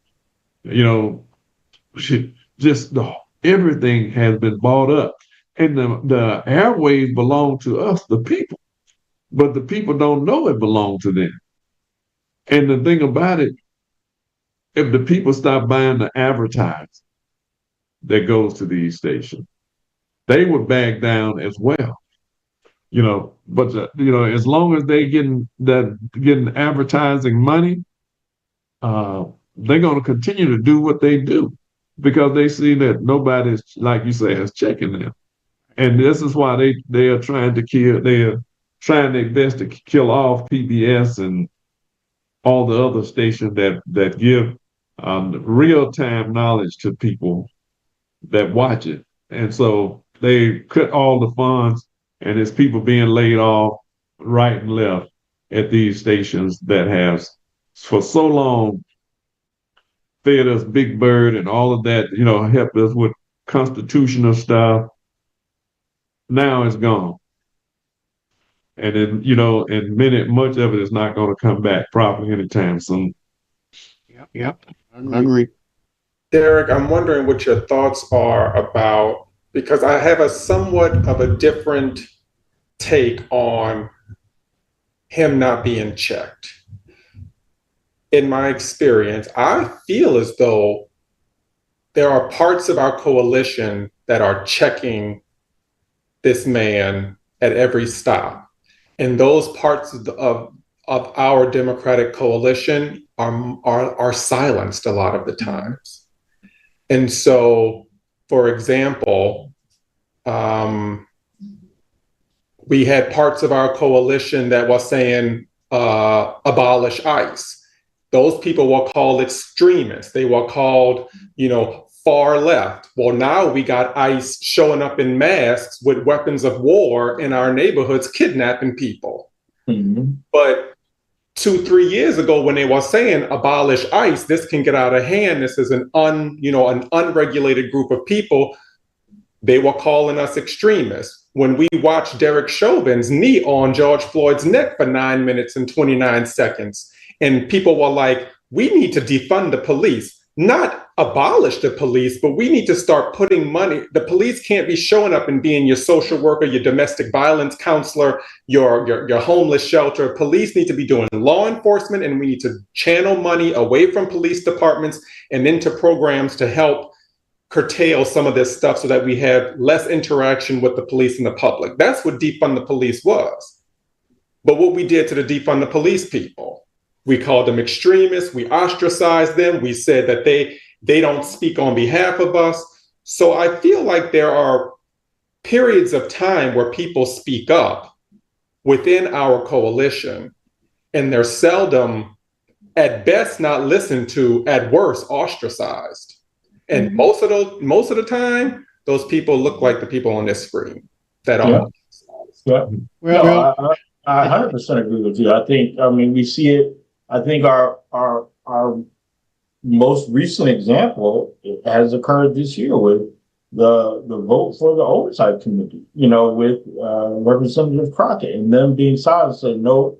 Everything has been bought up, and the airwaves belong to us, the people. But the people don't know it belongs to them. And the thing about it, if the people stop buying the advertising that goes to these stations, they would back down as well. But as long as they getting advertising money, they're going to continue to do what they do because they see that nobody's, like you say, is checking them. And this is why they are trying to kill. They are trying their best to kill off PBS and all the other stations that give real time knowledge to people that watch it. And so they cut all the funds, and there's people being laid off right and left at these stations that have for so long fed us Big Bird and all of that, helped us with constitutional stuff. Now it's gone. And then, much of it is not going to come back probably anytime soon. Yep. I agree. Derek, I'm wondering what your thoughts are about, because I have a somewhat of a different take on him not being checked. in my experience, I feel as though there are parts of our coalition that are checking this man at every stop. And those parts of our Democratic coalition are silenced a lot of the times. And so, for example, we had parts of our coalition that was saying abolish ICE. Those people were called extremists. They were called, far left. Well, now we got ICE showing up in masks with weapons of war in our neighborhoods, kidnapping people. Mm-hmm. But 2-3 years ago, when they were saying abolish ICE, this can get out of hand. This is an unregulated group of people. They were calling us extremists. When we watched Derek Chauvin's knee on George Floyd's neck for 9 minutes and 29 seconds, and people were like, we need to defund the police, not abolish the police, but we need to start putting money. The police can't be showing up and being your social worker, your domestic violence counselor, your homeless shelter. Police need to be doing law enforcement, and we need to channel money away from police departments and into programs to help curtail some of this stuff so that we have less interaction with the police and the public. That's what defund the police was. But what we did to the defund the police people, we called them extremists, we ostracized them, we said that they don't speak on behalf of us. So I feel like there are periods of time where people speak up within our coalition, and they're seldom, at best, not listened to, at worst, ostracized. And most of the time, those people look like the people on this screen that are. Yeah. Well, I 100% agree with you. We see it. I think our most recent example has occurred this year with the vote for the oversight committee, with Representative Crockett and them being silent, saying, no,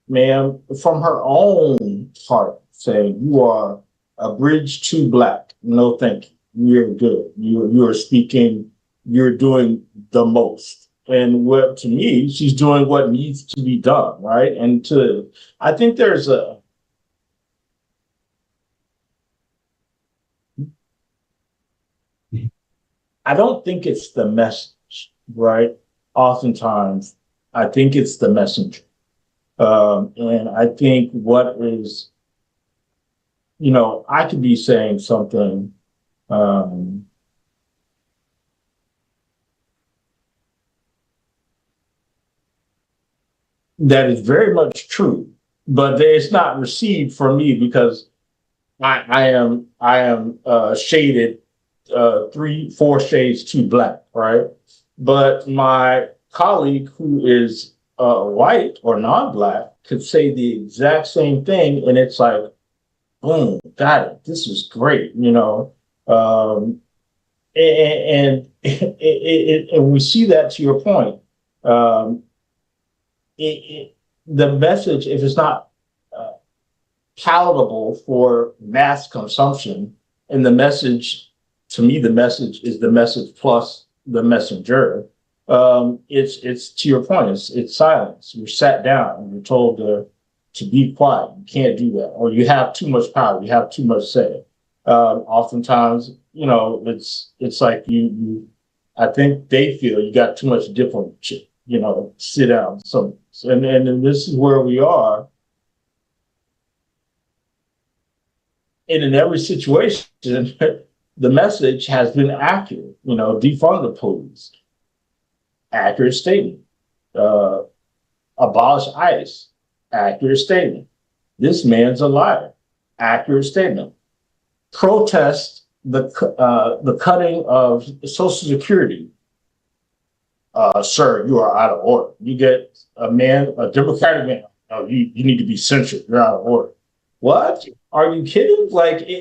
ma'am, from her own heart, saying, you are a bridge too black. No, thank you. You're good. You are speaking. You're doing the most. And to me, she's doing what needs to be done, right? I think there's I don't think it's the message, right? Oftentimes, I think it's the messenger. And I think what is, I could be saying something that is very much true, but it's not received from me because I am shaded 3-4 shades too black, right? But my colleague who is white or non-black could say the exact same thing, and it's like, boom, got it. This is great, and we see that, to your point. The message, if it's not palatable for mass consumption, and the message, to me, the message is the message plus the messenger. It's to your point. It's silence. You're sat down and you're told to be quiet. You can't do that, or you have too much power. You have too much say. Oftentimes, it's like you. I think they feel you got too much different. Sit down. And this is where we are. And in every situation, the message has been accurate. Defund the police. Accurate statement. Abolish ICE. Accurate statement. This man's a liar. Accurate statement. Protest the cutting of Social Security. Sir, you are out of order. You get a Democratic man. Oh, you need to be censured. You're out of order. What? Are you kidding?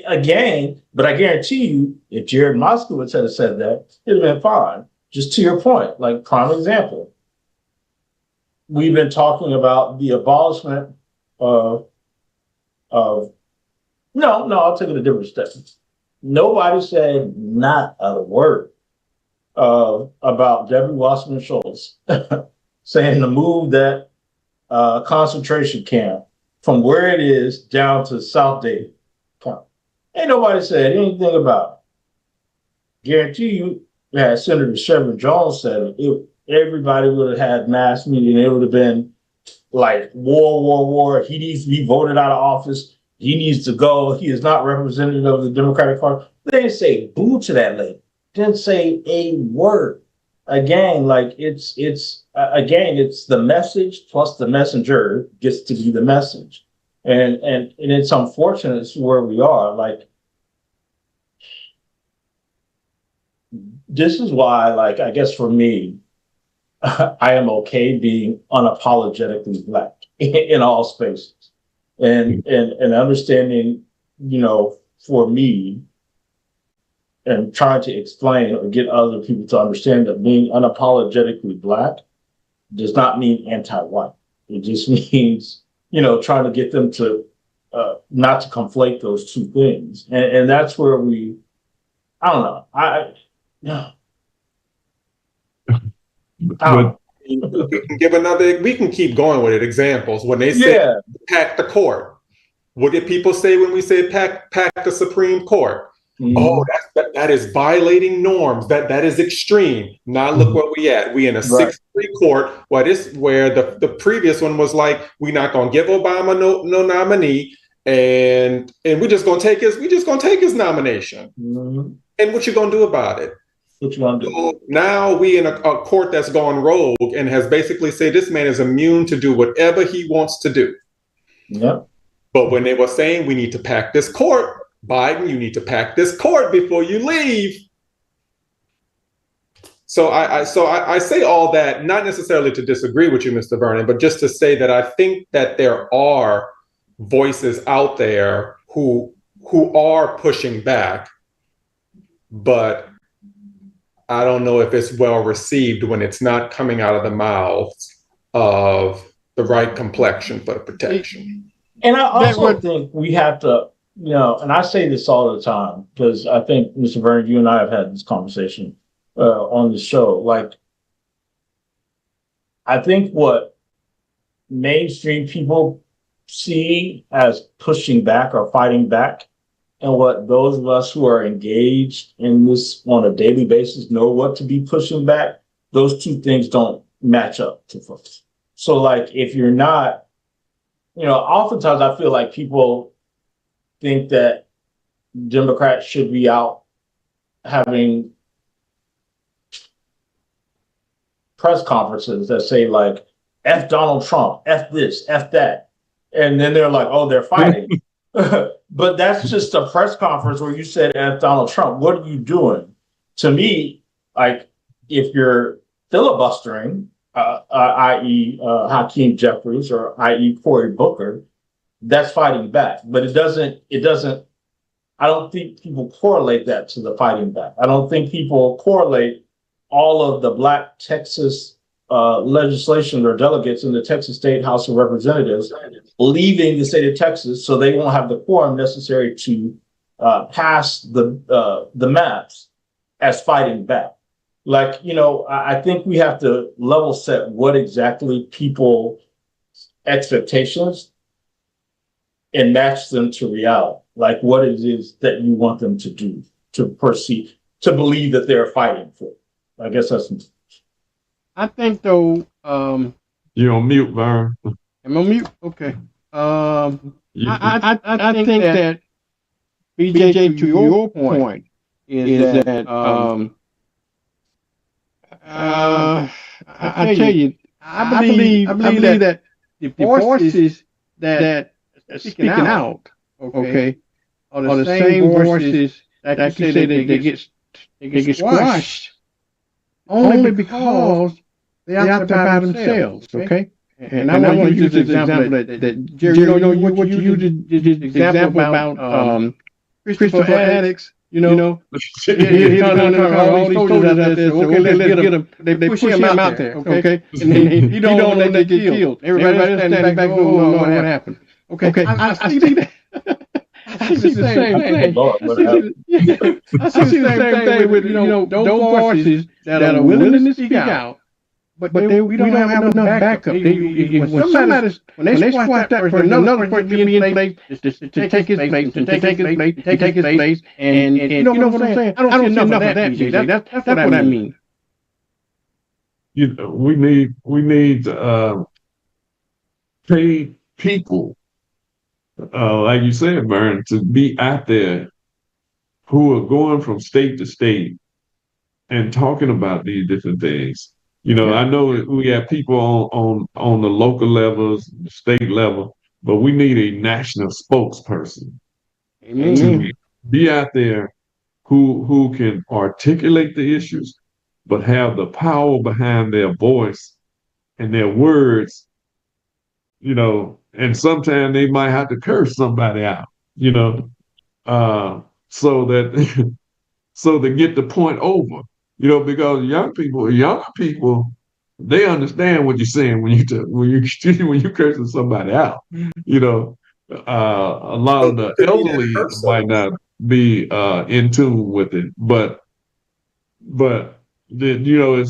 Again, but I guarantee you, if Jared Moskowitz had said that, it'd have been fine. Just to your point, prime example. We've been talking about the abolishment of no, I'll take it a different step. Nobody said not a word about Debbie Wasserman Schultz saying to move that concentration camp from where it is down to South Dade County. Ain't nobody said anything about it. Guarantee you, had Senator Shevin Jones said it, everybody would have had mass media, and it would have been like war. He needs to be voted out of office. He needs to go. He is not representative of the Democratic Party. They didn't say boo to that lady. Didn't say a word. Again, like it's the message plus the messenger gets to be the message, and it's unfortunate it's where we are. Like, this is why, like, I guess for me, I am okay being unapologetically Black in all spaces, and understanding, you know, for me, and trying to explain or get other people to understand that being unapologetically Black does not mean anti-white. It just means, you know, trying to get them to not to conflate those two things, and that's where we, I don't know, no. But We can give another, we can keep going with it. Examples. When they say pack the court, what did people say when we said pack the Supreme Court? Mm-hmm. Oh, that is violating norms. That is extreme. Now look where we at. We in a 6-3 court. Where the previous one was like, we're not gonna give Obama no nominee, and we're just gonna take his nomination. Mm-hmm. And what you gonna do about it? What you want to do? So now we in a court that's gone rogue and has basically said this man is immune to do whatever he wants to do. Yeah. But when they were saying we need to pack this court, Biden, you need to pack this court before you leave. So I say all that not necessarily to disagree with you, Mr. Vernon, but just to say that I think that there are voices out there who are pushing back, but I don't know if it's well received when it's not coming out of the mouths of the right complexion for the protection. And I also think we have to, you know, and I say this all the time because I think, Mr. Vernon, you and I have had this conversation on the show. Like, I think what mainstream people see as pushing back or fighting back, and what those of us who are engaged in this on a daily basis know what to be pushing back, those two things don't match up to folks. So, like, if you're not, you know, oftentimes I feel like people think that Democrats should be out having press conferences that say, like, F Donald Trump, F this, F that. And then they're like, oh, they're fighting. But that's just a press conference where you said F Donald Trump. What are you doing? To me, like, if you're filibustering, i.e. Hakeem Jeffries or i.e. Cory Booker, that's fighting back. But it doesn't, I don't think people correlate that to the fighting back. I don't think people correlate all of the Black Texas legislation or delegates in the Texas State House of Representatives leaving the state of Texas so they won't have the quorum necessary to pass the maps as fighting back. Like, you know, I think we have to level set what exactly people expectations and match them to reality. Like what it is that you want them to do, to perceive, to believe that they're fighting for. I guess that's. I think though, you're on mute, Vern. am I on mute? Okay. I think that BJ, to your point, is that I tell you, I believe that the voices that are speaking out, okay, are the same voices that you say they get squashed only because they're out there by themselves, okay? And I want to use the example that Jerry, you know, what you used the example about Christopher Addicts, you know, he all these soldiers out there, so okay, let's get him. They push him out there, okay? And he don't want to get killed. Everybody standing back, oh, what happened? Okay, I see that. I see the same thing. I see the same thing with, you know, those voices that are willing to speak out, we don't have enough backup. When they squash that person, another person be in place to take his place, and you know what I'm saying? I don't see enough of that, BJ. That's what I mean. You know, we need paid people, like you said, Vern, to be out there who are going from state to state and talking about these different things. You know, I know we have people on the local levels, the state level, but we need a national spokesperson to be out there who can articulate the issues, but have the power behind their voice and their words, you know, and sometimes they might have to curse somebody out, you know, so that so to get the point over, you know, because younger people, they understand what you're saying when when you cursing somebody out, you know. A lot of the elderly might not be in tune with it, but you know,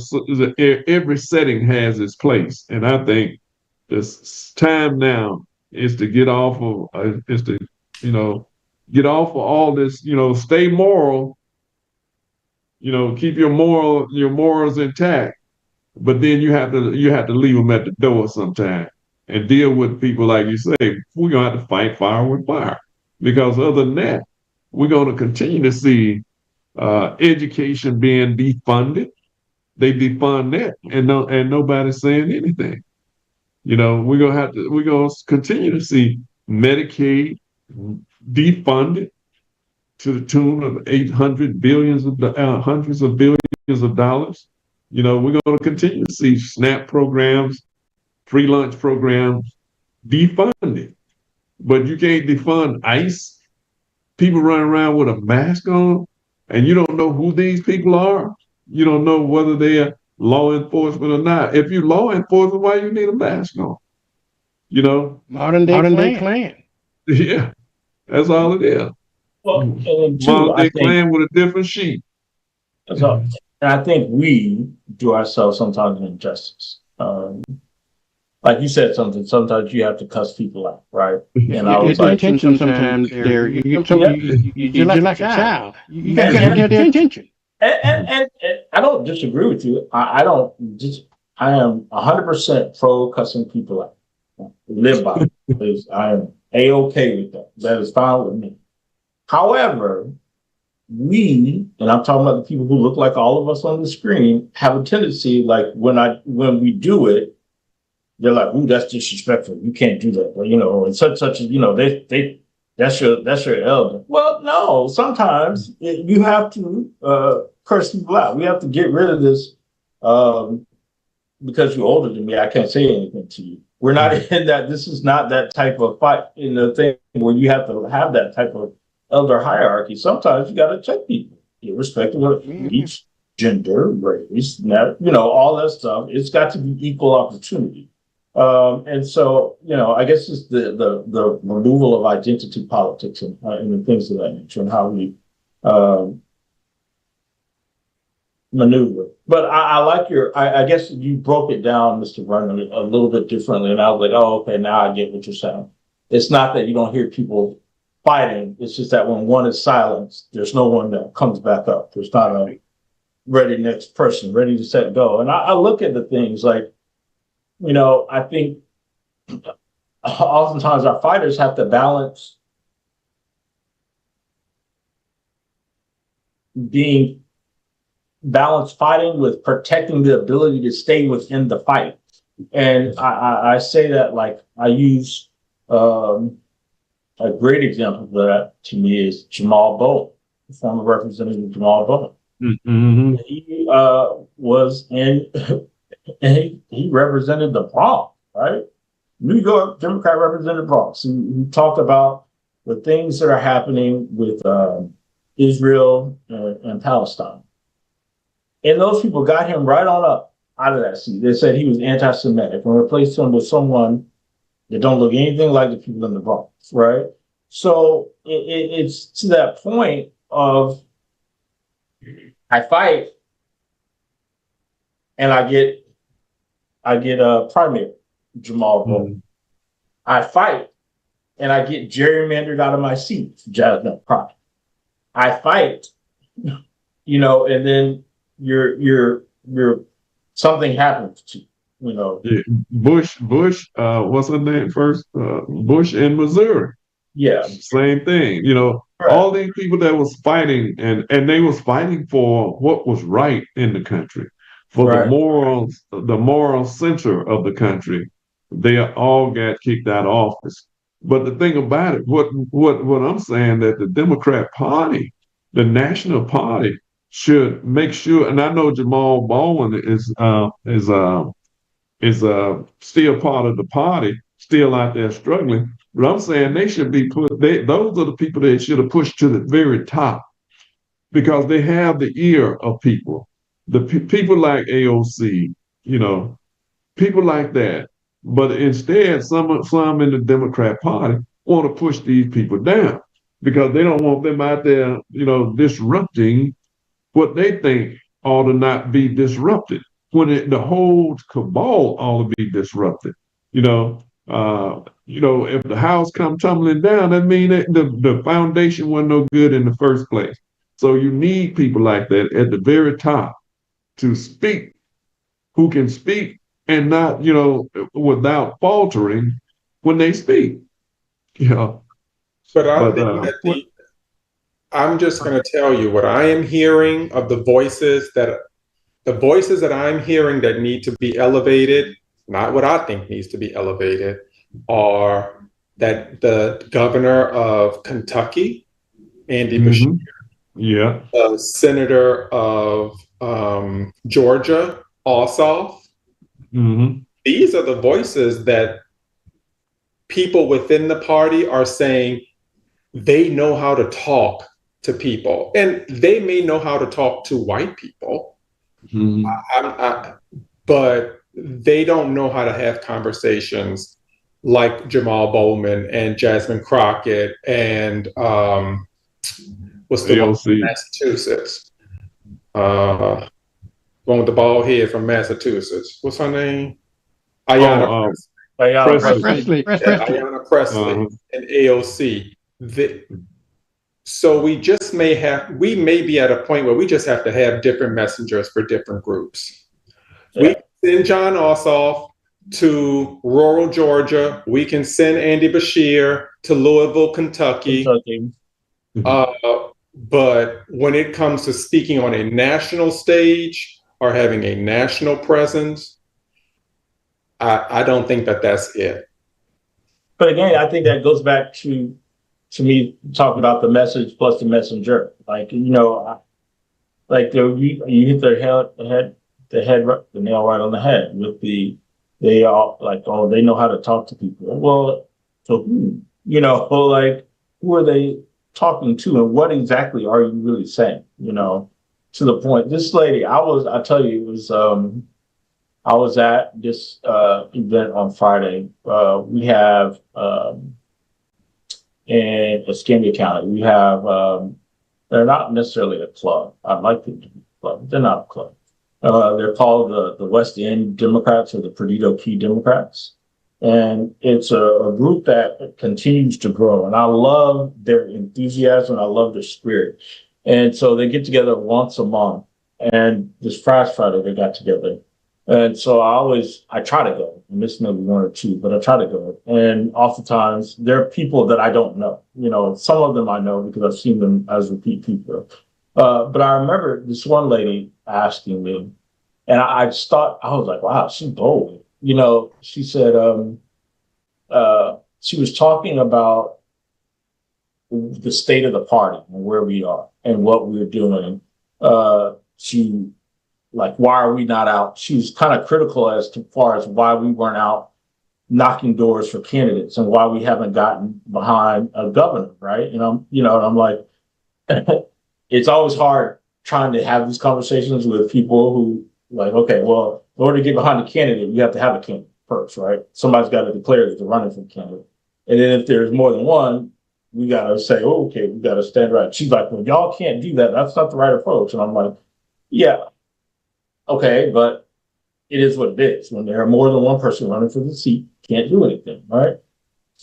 every setting has its place, and I think this time now is to get off of you know get off of all this, you know, stay moral, you know, keep your morals intact, but then you have to leave them at the door sometime and deal with people like you say. We're gonna have to fight fire with fire, because other than that, we're gonna continue to see education being defunded. They defund that, and nobody's saying anything. You know, we're gonna continue to see Medicaid defunded to the tune of 800 billions of hundreds of billions of dollars. You know, we're going to continue to see SNAP programs, free lunch programs defunded, but you can't defund ICE. People running around with a mask on, and you don't know who these people are. You don't know whether they're law enforcement or not. If you law enforcement, why you need a mask on? You know, Modern day Klan. yeah, that's all it is. Well, and two, Modern I day think Klan with a different sheet. so, and I think we do ourselves sometimes an injustice. Like you said something, sometimes you have to cuss people out, right? And I was like, attention sometimes there. You're like a child. You got to get their attention. and I don't disagree with you. I am 100% pro cussing people out. Live by it. I am A-okay with that. That is fine with me. However, and I'm talking about the people who look like all of us on the screen, have a tendency, like when we do it, they're like, "Ooh, that's disrespectful. You can't do that." Or, you know, and such as, you know, that's your elder. Well, no, sometimes you have to curse people out. We have to get rid of this because you're older than me. I can't say anything to you. We're not in that. This is not that type of fight in the thing where you have to have that type of elder hierarchy. Sometimes you got to check people, irrespective of each gender, race, you know, all that stuff. It's got to be equal opportunity. And so, you know, I guess it's the removal of identity politics and the things of that nature and how we maneuver. But I like I guess you broke it down, Mr. Vernon, a little bit differently. And I was like, oh, okay, now I get what you're saying. It's not that you don't hear people fighting. It's just that when one is silenced, there's no one that comes back up. There's not a ready next person, ready to set go. And I look at the things like, you know, I think oftentimes our fighters have to balance fighting with protecting the ability to stay within the fight. And I say that, like, I use a great example of that to me is Jamal Bowman, the former representative Jamal Bowman. Mm-hmm. He was in, and he represented the Bronx, right? New York Democrat represented Bronx. He talked about the things that are happening with Israel and Palestine. And those people got him right on up out of that seat. They said he was anti-Semitic and replaced him with someone that don't look anything like the people in the Bronx, right? So it's to that point of I fight and I get primary Jamal Bowman. I fight and I get gerrymandered out of my seat, Jasmine Crockett. I fight, and then you're something happens to you. Yeah. Bush, what's her name first? Bush in Missouri. Yeah. Same thing. Right. All these people that was fighting and they was fighting for what was right in the country, for Right. the moral center of the country. They all got kicked out of office. But the thing about it, what I'm saying, that the Democrat Party, the National Party, should make sure. And I know Jamal Bowman is still part of the party, still out there struggling. But I'm saying they should be those are the people that should have pushed to the very top, because they have the ear of people. People like AOC, people like that. But instead, some in the Democrat Party want to push these people down because they don't want them out there, disrupting what they think ought to not be disrupted, when the whole cabal ought to be disrupted. If the house come tumbling down, that means that the foundation wasn't no good in the first place. So you need people like that at the very top to speak, who can speak and not, without faltering when they speak. But I'm just going to tell you what I am hearing of the voices that I'm hearing that need to be elevated, not what I think needs to be elevated, are that the governor of Kentucky, Andy Beshear, the senator of Georgia, Ossoff. These are the voices that people within the party are saying they know how to talk to people, and they may know how to talk to white people, but they don't know how to have conversations like Jamal Bowman and Jasmine Crockett and what's the one from Massachusetts? One with the bald head from Massachusetts. What's her name? Ayanna Presley. Ayanna Presley and AOC. So we may be at a point where we just have to have different messengers for different groups. Yeah. We can send John Ossoff to rural Georgia. We can send Andy Beshear to Louisville, Kentucky. But when it comes to speaking on a national stage or having a national presence, I don't think that's it. But again, I think that goes back to me talking about the message plus the messenger. Like, you hit the nail right on the head with they all like, oh, they know how to talk to people. Well, so who? Who are they talking to, and what exactly are you really saying? To the point. This lady, I tell you, it was I was at this event on Friday. We have in Escambia County, we have they're not necessarily a club. I'd like them to be a club. They're not a club. They're called the West End Democrats, or the Perdido Key Democrats. And it's a group that continues to grow. And I love their enthusiasm. I love their spirit. And so they get together once a month. And this Friday, they got together. And so I try to go. I miss maybe one or two, but I try to go. And oftentimes there are people that I don't know. Some of them I know because I've seen them as repeat people. But I remember this one lady asking me, and I just thought, I was like, wow, she's bold. She said she was talking about the state of the party and where we are and what we're doing. Why are we not out? She was kind of critical as far as why we weren't out knocking doors for candidates and why we haven't gotten behind a governor, right? And I'm like, it's always hard trying to have these conversations with people who like, okay, well, in order to get behind a candidate, you have to have a candidate first, right? Somebody's got to declare that they're running for candidate. And then if there's more than one, we got to say, oh, okay, we got to stand right. She's like, well, y'all can't do that. That's not the right approach. And I'm like, yeah, okay, but it is what it is. When there are more than one person running for the seat, can't do anything, right?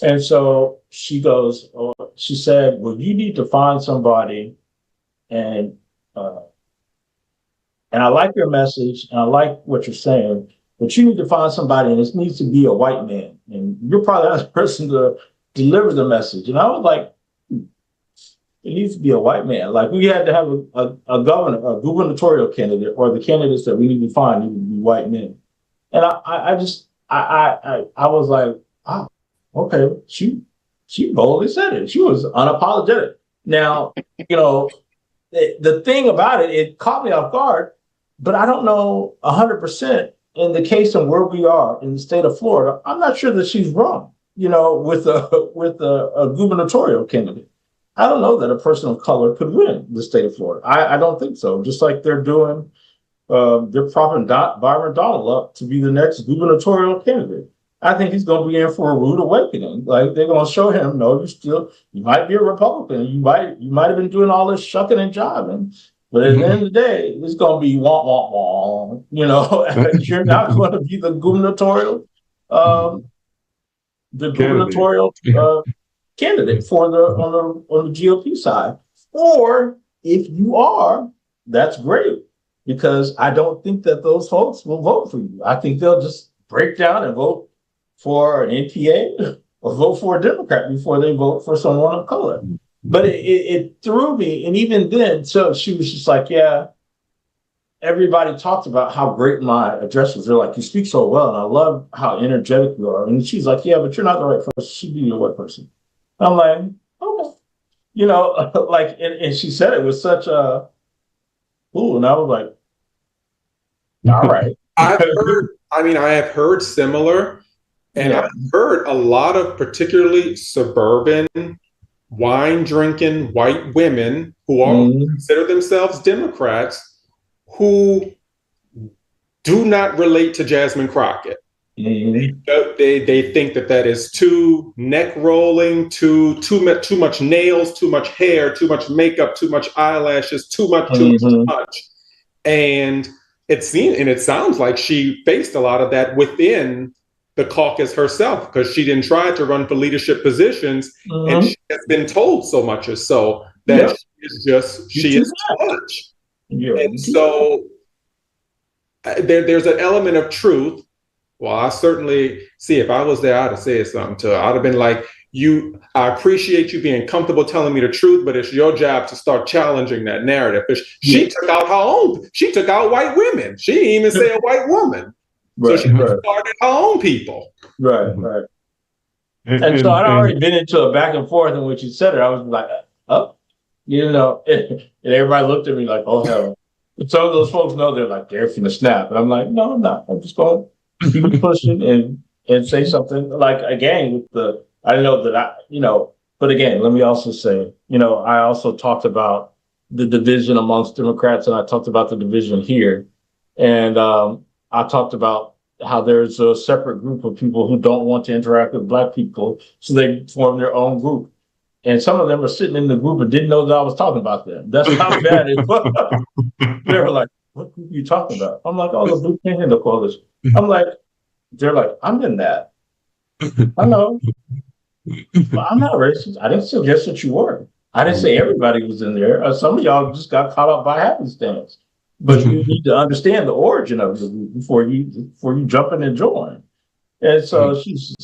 And so she goes, she said, well, you need to find somebody, and I like your message, and I like what you're saying, but you need to find somebody, and this needs to be a white man, and you're probably the person to deliver the message. And I was like, it needs to be a white man. Like, we had to have a gubernatorial candidate, or the candidates that we need to find need to be white men. And I was like, oh, okay, she boldly said it. She was unapologetic. Now, the thing about it, it caught me off guard, but I don't know 100% in the case of where we are in the state of Florida. I'm not sure that she's wrong, with a gubernatorial candidate. I don't know that a person of color could win the state of Florida. I don't think so. Just like they're doing, they're propping Byron Donald up to be the next gubernatorial candidate. I think he's going to be in for a rude awakening. Like, they're going to show him, no, you might be a Republican. You might have been doing all this shucking and jiving, but at the end of the day, it's going to be wah, wah, wah. You're not going to be the gubernatorial, candidate for on the GOP side. Or if you are, that's great, because I don't think that those folks will vote for you. I think they'll just break down and vote for an NPA or vote for a Democrat before they vote for someone of color. But it threw me. And even then, so she was just like, yeah, everybody talked about how great my address was. They're like, you speak so well, and I love how energetic you are. And she's like, yeah, but you're not the right person. She'd be a white person. I'm like, okay. And she said it with such a, ooh, and I was like, all right. I have heard similar. And I've heard a lot of particularly suburban wine drinking white women who all consider themselves Democrats who do not relate to Jasmine Crockett. They think that is too neck rolling, too much nails, too much hair, too much makeup, too much eyelashes, too much. And it sounds like she faced a lot of that within the caucus herself, because she didn't try to run for leadership positions, and she has been told so much or so that she is too much. And so there's an element of truth. Well, I certainly see, if I was there, I'd have said something to her. I'd have been like, I appreciate you being comfortable telling me the truth, but it's your job to start challenging that narrative. She took out her own. She took out white women. She didn't even say a white woman. So she started her own people. Right. And so I'd already been into a back and forth, and when she said it, I was like, oh, and everybody looked at me like, oh, hell. And some of those folks know, they're like, they're finna snap. And I'm like, no, I'm not. I'm just going to keep pushing and say something. Like, again, I know that but again, let me also say, I also talked about the division amongst Democrats, and I talked about the division here. And I talked about how there's a separate group of people who don't want to interact with Black people, so they form their own group. And some of them are sitting in the group and didn't know that I was talking about them. That's how bad it was. They were like, what group are you talking about? I'm like, oh, the Blue Panhandle Coalition. They're like, I'm in that. I know. But I'm not racist. I didn't suggest that you were. I didn't say everybody was in there. Some of y'all just got caught up by happenstance. But you need to understand the origin of it before you jump in and join. And so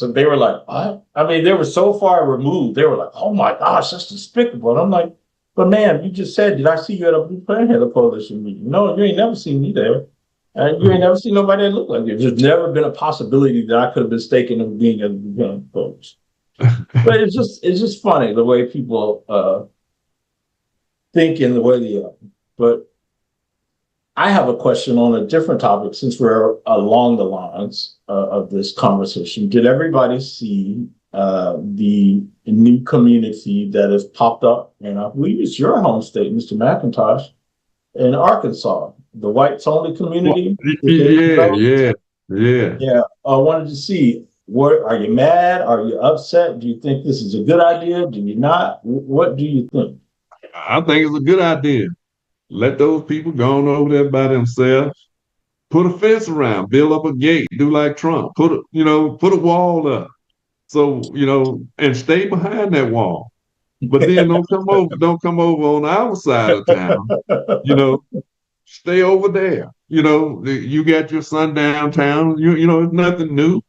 they were like, what? I mean, they were so far removed. They were like, oh my gosh, that's despicable. And I'm like, but ma'am, you just said, did I see you at a Blue Panhandle Coalition meeting? No, you ain't never seen me there. And you ain't never seen nobody that looked like you. There's never been a possibility that I could have been mistaken of being a Blue Panhandle Coalition. But it's just funny the way people think in the way they are. But I have a question on a different topic, since we're along the lines of this conversation. Did everybody see the new community that has popped up? And I believe it's your home state, Mr. McIntosh, in Arkansas, the whites only community. Yeah. I wanted to see, are you mad? Are you upset? Do you think this is a good idea? Do you not? What do you think? I think it's a good idea. Let those people go on over there by themselves. Put a fence around, build up a gate, do like Trump, put a wall up. So, and stay behind that wall. But then don't come over on our side of town, you know, stay over there. You got your son downtown, it's nothing new.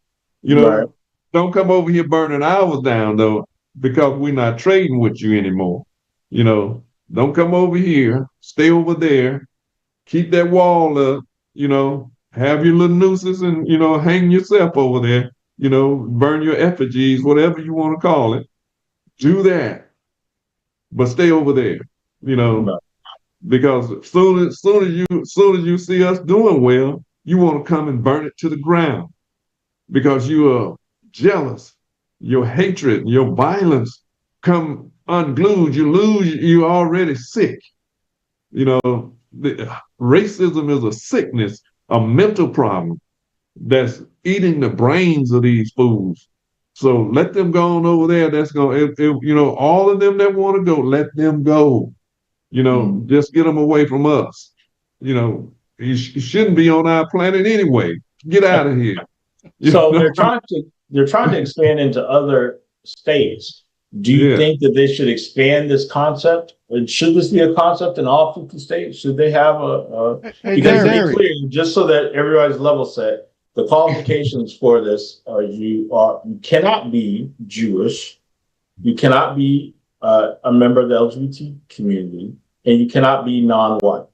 Right. Don't come over here burning ours down though, because we're not trading with you anymore. Don't come over here, stay over there, keep that wall up, have your little nooses and, hang yourself over there, burn your effigies, whatever you want to call it. Do that, but stay over there, you know, Right. because soon as you see us doing well, you want to come and burn it to the ground because you are jealous. Your hatred, your violence come unglued. You're already sick. Racism is a sickness, a mental problem that's eating the brains of these fools. So let them go on over there. That's going to, all of them that want to go, let them go. Just get them away from us. He shouldn't be on our planet anyway. Get out of here. So they're trying to expand into other states. Do you Yeah. think that they should expand this concept? And should this be a concept in all 50 states? Should they have Hey, because to Derek. be clear, just so that everybody's level set, the qualifications for this are you cannot be Jewish, you cannot be a member of the LGBT community, and you cannot be non-white.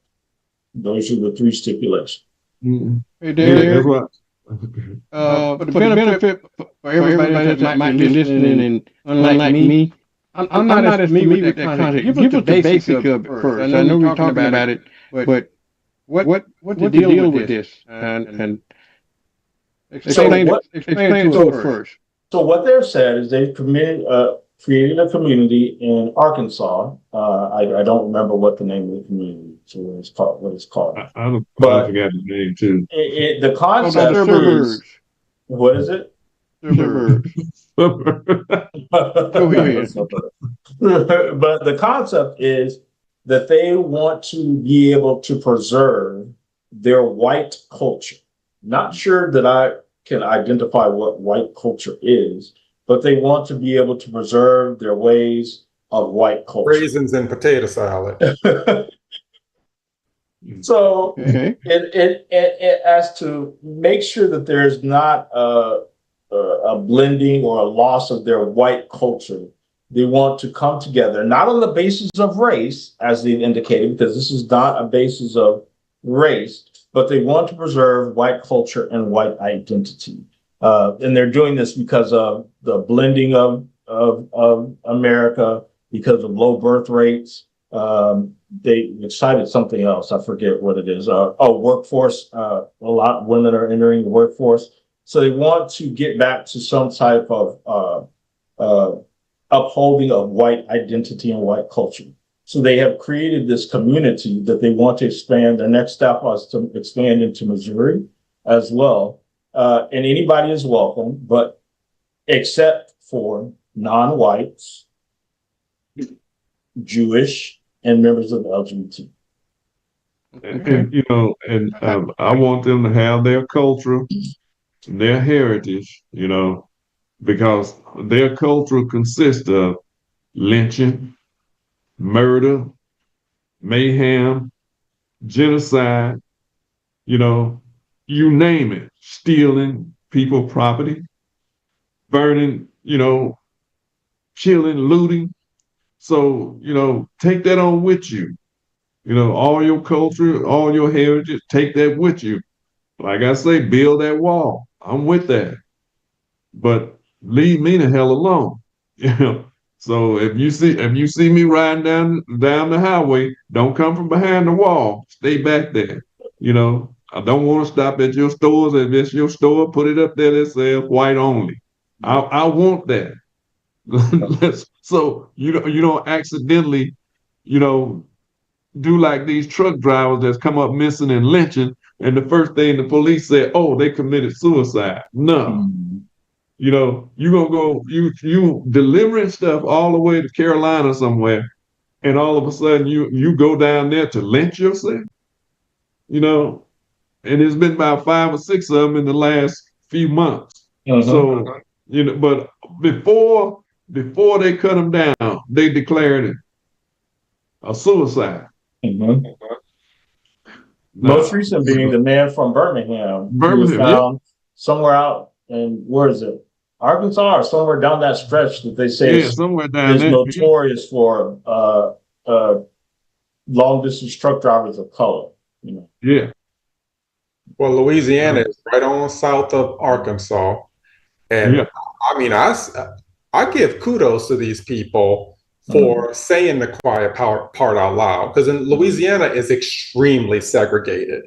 Those are the three stipulations. Mm-mm. Hey, Yeah, Derek. that's right. For the benefit for everybody that might be listening, and unlike me, I'm not as familiar with that concept. Give us the basic of it first. I know we're talking about it, but what the deal with this? And explain it to us first. So what they've said is they've created a community in Arkansas. I don't remember what the name of the community is or what it's called. I But- forgot the name too. The concept is, Suburbs. what is it? Suburbs. Go ahead. But the concept is that they want to be able to preserve their white culture. Not sure that I can identify what white culture is, but they want to be able to preserve their ways of white culture. Raisins and potato salad. So Okay. it as to make sure that there's not a blending or a loss of their white culture. They want to come together, not on the basis of race, as they've indicated, because this is not a basis of race, but they want to preserve white culture and white identity. And they're doing this because of the blending of America, because of low birth rates. They cited something else. I forget what it is. Workforce. A lot of women are entering the workforce. So they want to get back to some type of upholding of white identity and white culture. So they have created this community that they want to expand. Their next step was to expand into Missouri as well. And anybody is welcome, but except for non-whites, Jewish, and members of the LGBT. And I want them to have their culture, their heritage, because their culture consists of lynching, murder, mayhem, genocide, you name it, stealing people property, burning, killing, looting. So, take that on with you. All your culture, all your heritage, take that with you. Like I say, build that wall. I'm with that. But leave me the hell alone. So if you see me riding down the highway, don't come from behind the wall. Stay back there. I don't want to stop at your stores. If it's your store, put it up there that says white only. I want that. So you don't accidentally, do like these truck drivers that's come up missing and lynching, and the first thing the police say, oh, they committed suicide. No. You gonna go, you delivering stuff all the way to Carolina somewhere, and all of a sudden you go down there to lynch yourself. and there's been about 5 or 6 of them in the last few months. So, but before they cut them down, they declared it a suicide. Most recent being the man from Birmingham, who was Birmingham, found somewhere out in, where is it, Arkansas, or somewhere down that stretch that they say somewhere down is there. notorious for long distance truck drivers of color. Yeah. Well, Louisiana is right on south of Arkansas. And Yeah. I mean, I give kudos to these people for saying the quiet part out loud, because in Louisiana is extremely segregated.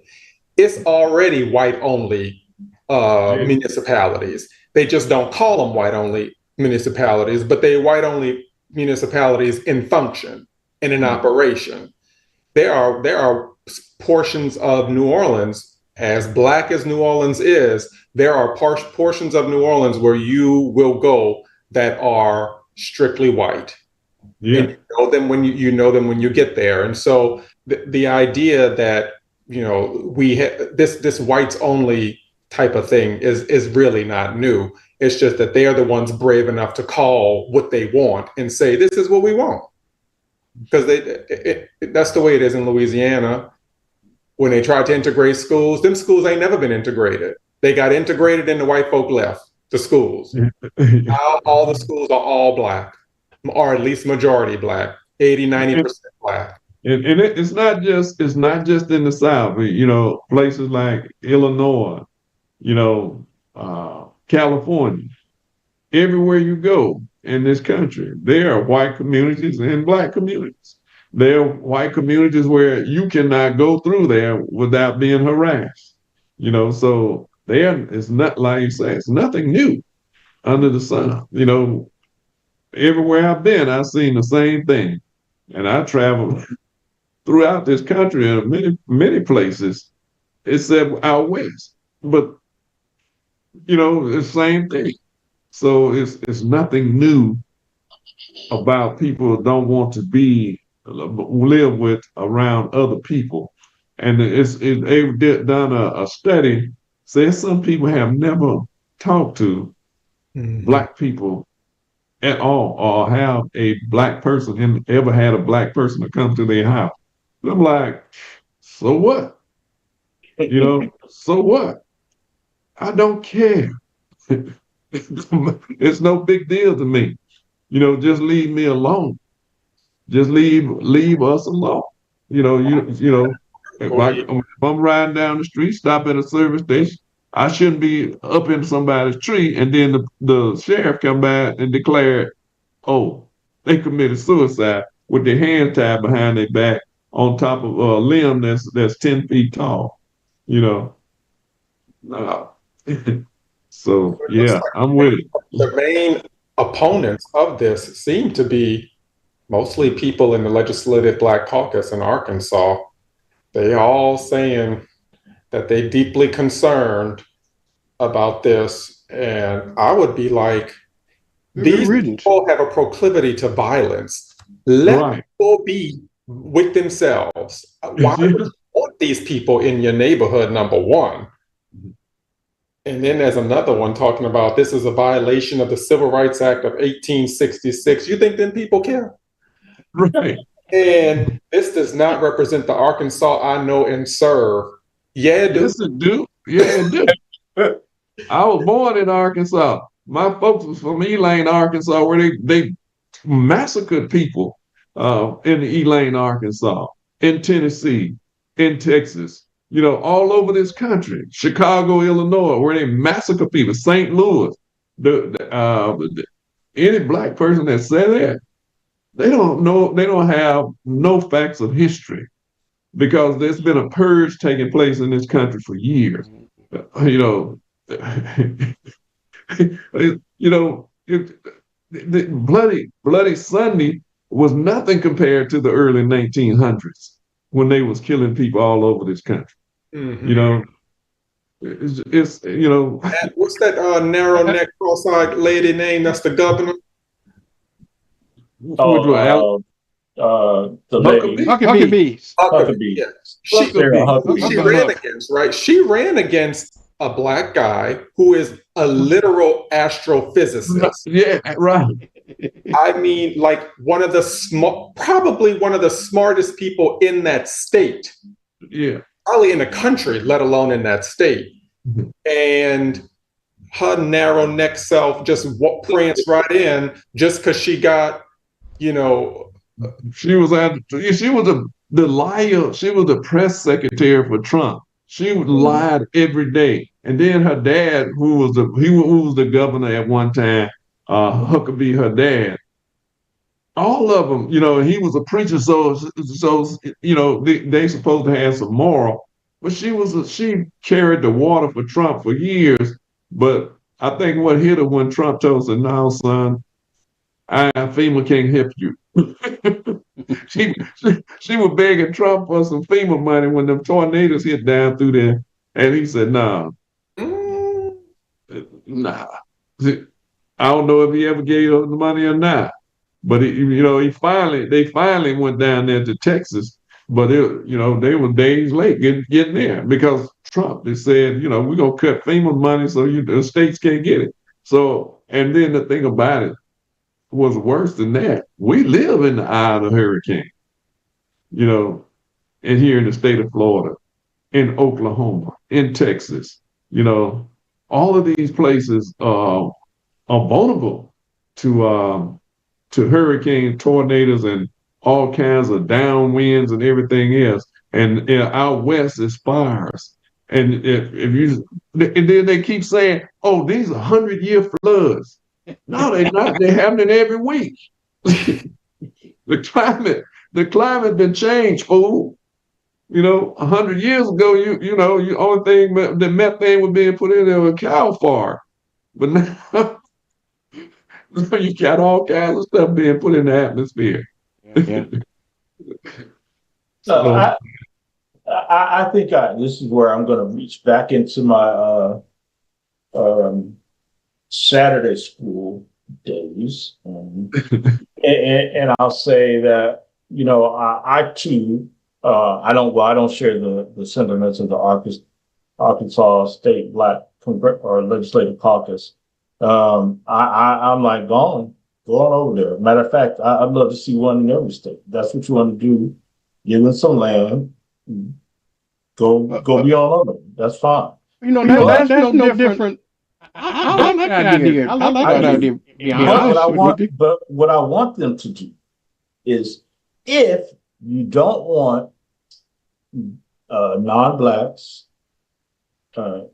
It's already white only municipalities. They just don't call them white only municipalities, but they white only municipalities in function and in operation. There are portions of New Orleans, as black as New Orleans is, there are portions of New Orleans where you will go that are strictly white. Yeah. And you know them when you know them when you get there. And so the idea that we this whites only type of thing is really not new. It's just that they are the ones brave enough to call what they want and say this is what we want, because that's the way it is in Louisiana. When they tried to integrate schools, them schools ain't never been integrated. They got integrated and the white folk left the schools. Now all the schools are all black, or at least majority black, 80-90% black. And it's not just in the South. Places like Illinois, California, everywhere you go in this country, there are white communities and black communities. There are white communities where you cannot go through there without being harassed. So it's not, like you say, it's nothing new under the sun. Everywhere I've been, I've seen the same thing. And I travel throughout this country in many places, except out west. But it's the same thing. So it's nothing new about people don't want to live with around other people. And they've done a study, says some people have never talked to black people at all, or have a black person and ever had a black person to come to their house. And I'm like, so what? So what? I don't care. It's no big deal to me. Just leave me alone. Just leave us alone. If I'm riding down the street, stop at a service station, I shouldn't be up in somebody's tree and then the sheriff come by and declare, oh, they committed suicide with their hands tied behind their back on top of a limb that's 10 feet tall. No. So yeah, I'm with it. The main opponents of this seem to be mostly people in the Legislative Black Caucus in Arkansas. They all saying that they deeply concerned about this. And I would be like, these people have a proclivity to violence. Let people be with themselves. Why would you want these people in your neighborhood, number one? And then there's another one talking about this is a violation of the Civil Rights Act of 1866. You think them people care? Right. And this does not represent the Arkansas I know and serve. Yeah, it do. Yes, it do. Yeah, it do. I was born in Arkansas. My folks was from Elaine, Arkansas, where they massacred people in Elaine, Arkansas, in Tennessee, in Texas, all over this country. Chicago, Illinois, where they massacre people. St. Louis. Any black person that said that, they don't know. They don't have no facts of history, because there's been a purge taking place in this country for years. The bloody Sunday was nothing compared to the early 1900s when they was killing people all over this country. It's what's that narrow neck, cross-eyed lady name? That's the governor. the lady Huckabees. Huckabee. Yes. Sarah Huckabee. She ran against, right? She ran against a black guy who is a literal astrophysicist. Yeah, right. I mean, like probably one of the smartest people in that state, Yeah. probably in the country, let alone in that state. And her narrow neck self just pranced right in just because she got, you know. She was the liar. She was the press secretary for Trump. She lied every day. And then her dad, who was the governor at one time, Huckabee, her dad. All of them, he was a preacher, so they supposed to have some moral. But she carried the water for Trump for years. But I think what hit her when Trump told her, "No, son, FEMA can't help you." she was begging Trump for some FEMA money when the tornadoes hit down through there, and he said, "Nah, nah." I don't know if he ever gave her the money or not, but they finally went down there to Texas, but they were days late getting there because Trump. They said, we're gonna cut FEMA money so the states can't get it. So, and then the thing about it was worse than that. We live in the eye of the hurricane, and here in the state of Florida, in Oklahoma, in Texas, all of these places are vulnerable to hurricane, tornadoes, and all kinds of downwinds and everything else. And out west is fires. And and then they keep saying, "Oh, these are 100-year floods." No, they're not. They're happening every week. The climate been changed, fool. 100 years ago, you only thing the methane was being put in there was cow fart, but now you got all kinds of stuff being put in the atmosphere. Yeah. So I think this is where I'm going to reach back into my Saturday school days, and I'll say that I too I don't share the sentiments of the Arkansas State Black or Legislative Caucus. I'm like going over there. Matter of fact, I'd love to see one in every state. That's what you want to do. Give them some land. Go be on over. That's fine. That's no different. I like that idea. I like that idea. But what I want them to do is, if you don't want non-blacks, no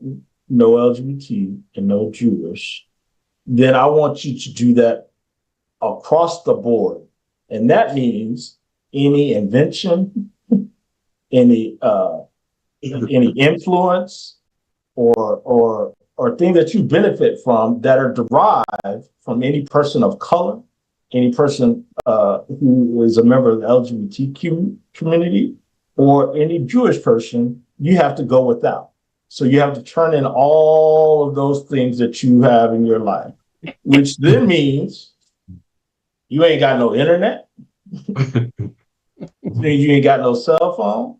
LGBT, and no Jewish, then I want you to do that across the board. And that means any invention, any influence, or things that you benefit from that are derived from any person of color, any person who is a member of the LGBTQ community, or any Jewish person, you have to go without. So you have to turn in all of those things that you have in your life, which then means you ain't got no internet, you ain't got no cell phone,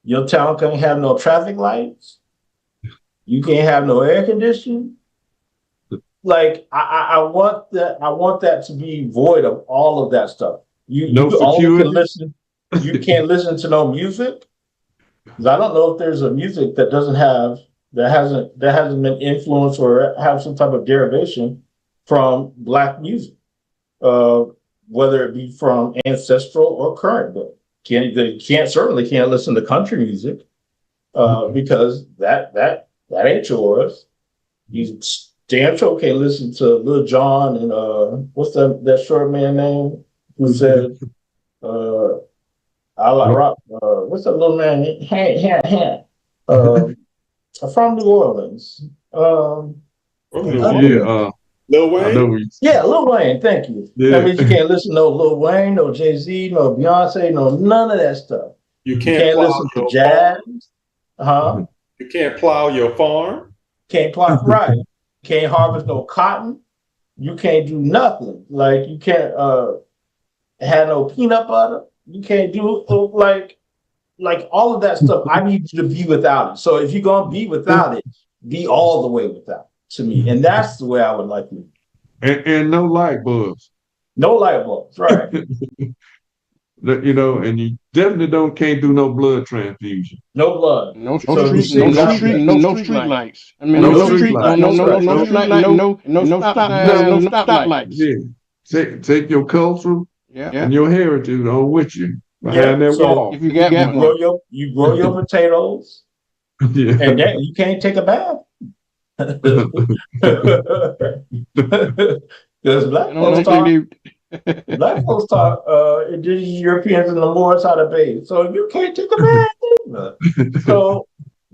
your town can't have no traffic lights, you can't have no air conditioning. Like I want that to be void of all of that stuff. You can't listen to no music. Because I don't know if there's a music that hasn't been influenced or have some type of derivation from Black music, whether it be from ancestral or current. But certainly can't listen to country music because that ain't yours. You damn sure can't listen to Lil Jon and what's that short man name who said I like rock. What's that little man? From New Orleans. Lil Wayne? Yeah, Lil Wayne, thank you. Yeah. That means you can't listen to no Lil Wayne, no Jay-Z, no Beyonce, no none of that stuff. You can't listen to jazz. You can't plow your farm. Can't plow, right. Can't harvest no cotton. You can't do nothing. Like you can't have no peanut butter. You can't do like all of that stuff. I need you to be without it. So if you're gonna be without it, be all the way without it, to me. And that's the way I would like you. And no light bulbs. No light bulbs, right? And you definitely can't do no blood transfusion. No blood. No So street lights. I mean, No no street street, lights. no That's street light, no stop signs, no stop lights. Yeah. Take your culture Yeah. and your heritage on with you behind that so wall. If you got one. you grow your potatoes, Yeah. and then you can't take a bath. Because black folks taught indigenous Europeans and the Moors how to bathe. So you can't take a bath either. So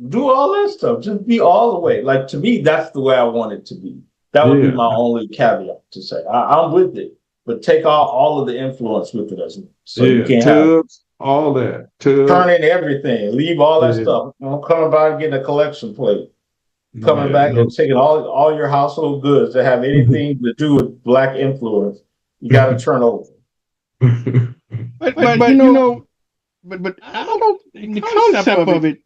do all that stuff. Just be all the way. Like, to me, that's the way I want it to be. That would be my only caveat to say. I'm with it, but take all of the influence with it as well. So you can't tubs, all that. turn in everything, leave all that stuff. I'm coming by and getting a collection plate. Coming back and taking all your household goods that have anything to do with black influence, you got to turn over. But I don't. The concept of it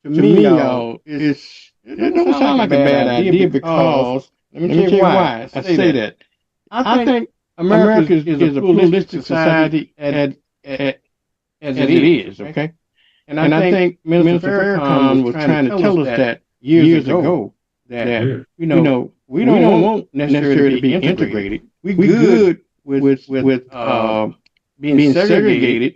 to me, y'all, it don't sound like a bad idea because let me tell you why I say that. I think America is a pluralistic society as it is, okay? And I think Minister Farrakhan was trying to tell us that years ago that we don't want necessarily to be integrated. We good with being segregated,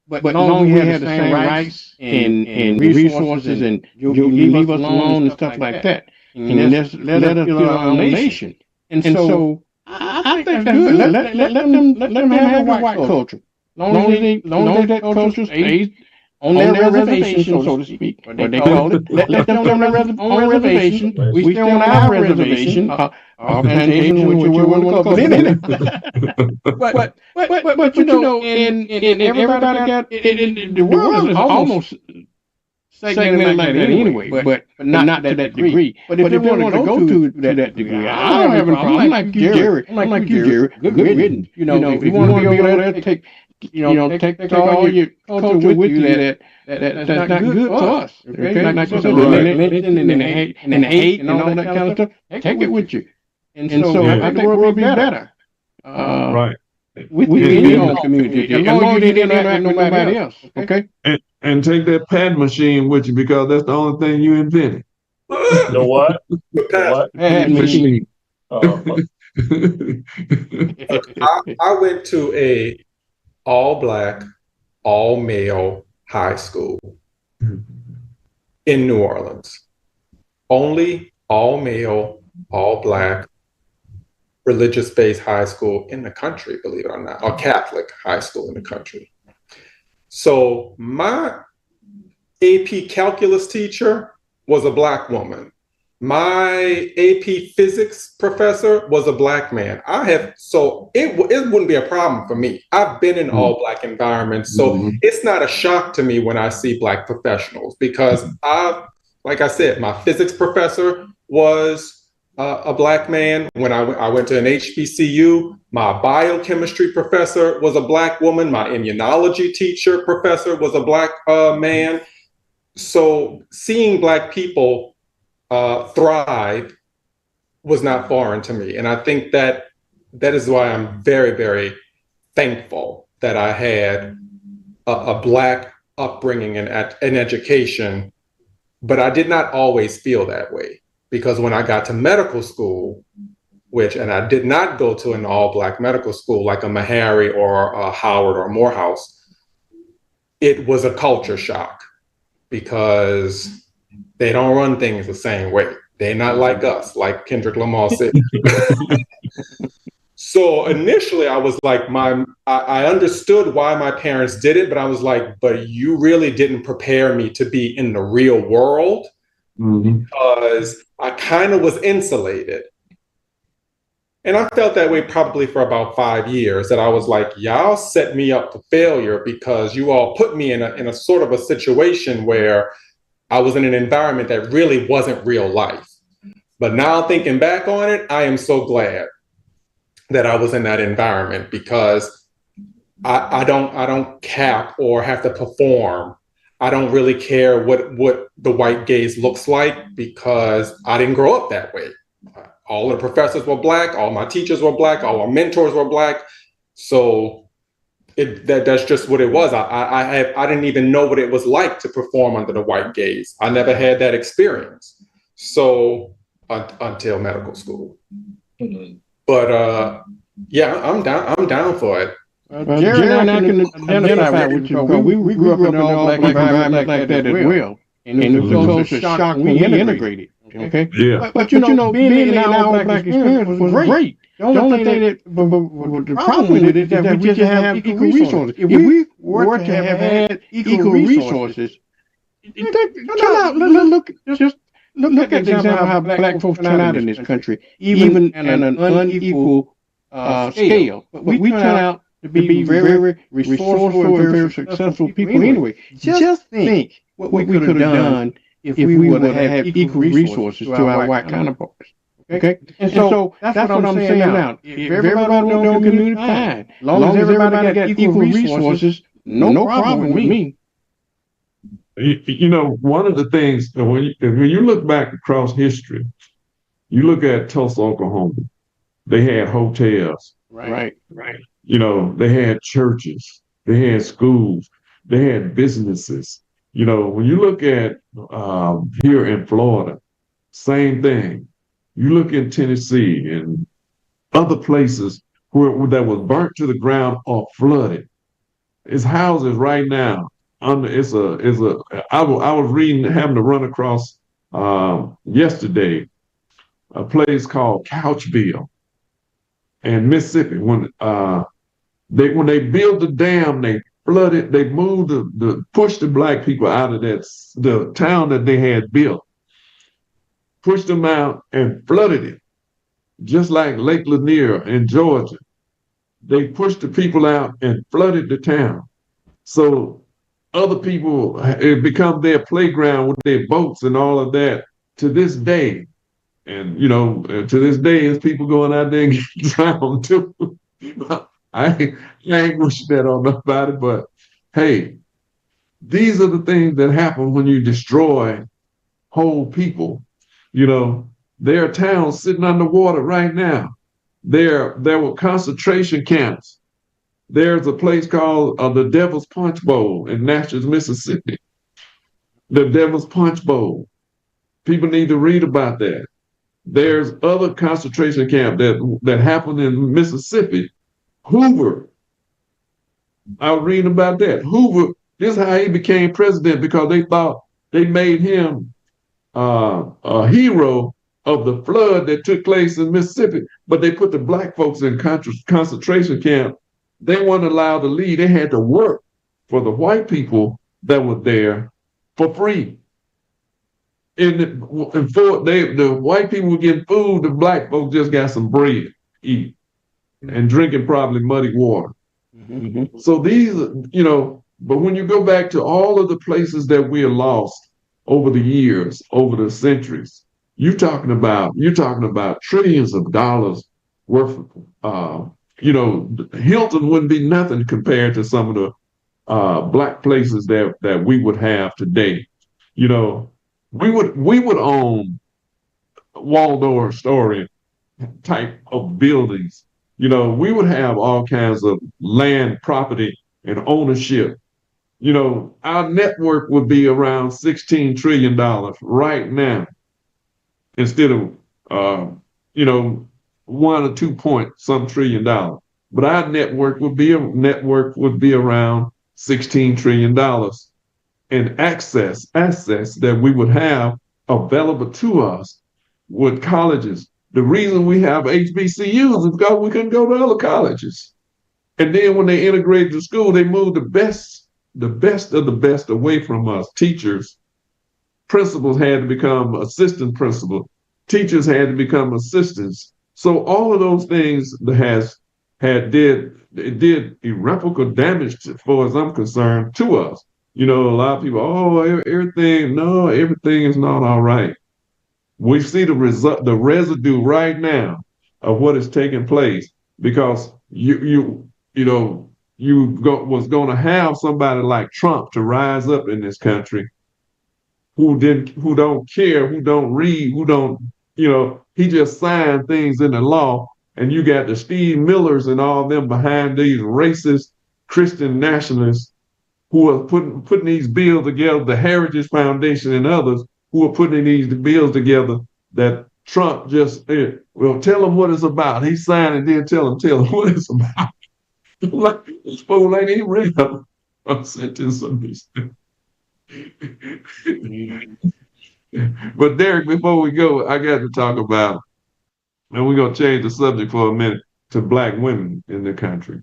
but long as we have the same rights and resources and you leave us alone and stuff like that. And let us build our own nation. And so I think that's good. Let them have a white culture. Long as that culture stays on their reservation, so to speak, what they call it. Let them on their reservation. We stay on our reservation, our plantation, which you want to call it. But you know, and everybody got the world is almost segmented like that anyway, but not to that degree. But if they want to go to that degree, I don't have a problem. I'm like you, Jerry. Good riddance. You know, if you want to be over there, take all your culture with you that's not good for us. Okay, like you said, and the hate and all that kind of stuff. Take it with you. And so I think the world will be better. Right. Within your own community, as long as you didn't interact with nobody else. Okay. And take that pad machine with you because that's the only thing you invented. The what? What? Pad machine. I went to a all black, all male high school in New Orleans. Only all male, all black, religious-based high school in the country, believe it or not, or Catholic high school in the country. So my AP calculus teacher was a black woman. My AP physics professor was a black man. It wouldn't be a problem for me. I've been in all black environments, so it's not a shock to me when I see black professionals because like I said, my physics professor was a black man. When I went to an HBCU, my biochemistry professor was a black woman. My immunology teacher professor was a black man. So seeing black people thrive was not foreign to me. And I think that is why I'm very, very thankful that I had a black upbringing and an education, but I did not always feel that way. Because when I got to medical school, and I did not go to an all black medical school like a Meharry or a Howard or Morehouse, it was a culture shock because they don't run things the same way. They're not like us, like Kendrick Lamar said. So initially I was like, I understood why my parents did it, but I was like, but you really didn't prepare me to be in the real world. Because I kind of was insulated. And I felt that way probably for about 5 years, that I was like, y'all set me up for failure because you all put me in a sort of a situation where I was in an environment that really wasn't real life. But now thinking back on it, I am so glad that I was in that environment because I don't cap or have to perform. I don't really care what the white gaze looks like because I didn't grow up that way. All the professors were black, all my teachers were black, all my mentors were black. So that's just what it was. I didn't even know what it was like to perform under the white gaze. I never had that experience. So until medical school. But yeah, I'm down for it. Jerry and I can identify with you because we grew up in an all-black environment like that as well. And it was a shock when we integrated. Okay? Yeah. But you know, being in an all-black experience was great. The only thing the problem with it is that we just have equal resources. If we were to have had equal resources, come out, look at the example of how black folks turn out in this country, even at an unequal scale. But we turn out to be very resourceful and very successful people anyway. Just think what we could have done if we would have had equal resources to our white counterparts. Okay? And so that's what I'm saying now. If everybody wants to know community, fine. As long as everybody got equal resources, no problem with me. You know, one of the things, when you look back across history, you look at Tulsa, Oklahoma, they had hotels. Right. You know, they had churches, they had schools, they had businesses. You know, when you look at here in Florida, same thing. You look in Tennessee and other places that was burnt to the ground or flooded. It's houses right now. I was reading, having to run across yesterday a place called Couchville in Mississippi. When they built the dam, they flooded, they moved pushed the black people out of the town that they had built, pushed them out and flooded it, just like Lake Lanier in Georgia. They pushed the people out and flooded the town. So other people, it become their playground with their boats and all of that to this day. And, you know, to this day, there's people going out there and getting drowned too. I ain't wishing that on nobody, but hey, these are the things that happen when you destroy whole people. You know, there are towns sitting underwater right now. There were concentration camps. There's a place called the Devil's Punch Bowl in Natchez, Mississippi. The Devil's Punch Bowl. People need to read about that. There's other concentration camp that happened in Mississippi. Hoover. I was reading about that. Hoover, this is how he became president because they thought they made him a hero of the flood that took place in Mississippi, but they put the black folks in concentration camp. They weren't allowed to leave. They had to work for the white people that were there for free. The white people were getting food, the black folks just got some bread to eat and drinking probably muddy water. Mm-hmm. So these, you know, but when you go back to all of the places that we have lost over the years, over the centuries, you're talking about trillions of dollars worth of, you know, Hilton wouldn't be nothing compared to some of the black places that we would have today. You know, we would own Waldorf Astoria type of buildings. You know, we would have all kinds of land, property, and ownership. You know, our network would be around $16 trillion right now, instead of you know, 1 or 2 point some trillion dollars. But our network would be around $16 trillion in assets that we would have available to us with colleges. The reason we have HBCUs is because we couldn't go to other colleges. And then when they integrated the school, they moved the best of the best away from us. Teachers, principals had to become assistant principals. Teachers had to become assistants. So all of those things did irreparable damage, as far as I'm concerned, to us. You know, a lot of people, everything is not all right. We see the residue right now of what is taking place because you know, was going to have somebody like Trump to rise up in this country who don't care, who don't read, who don't, he just signed things in the law. And you got the Steve Millers and all them behind these racist Christian nationalists who are putting these bills together, the Heritage Foundation and others who are putting these bills together that Trump just, well, tell them what it's about. He signed and then tell them what it's about. Like, this fool ain't even read a sentence of this. But Derek, before we go, I got to talk about, and we're going to change the subject for a minute to Black women in the country.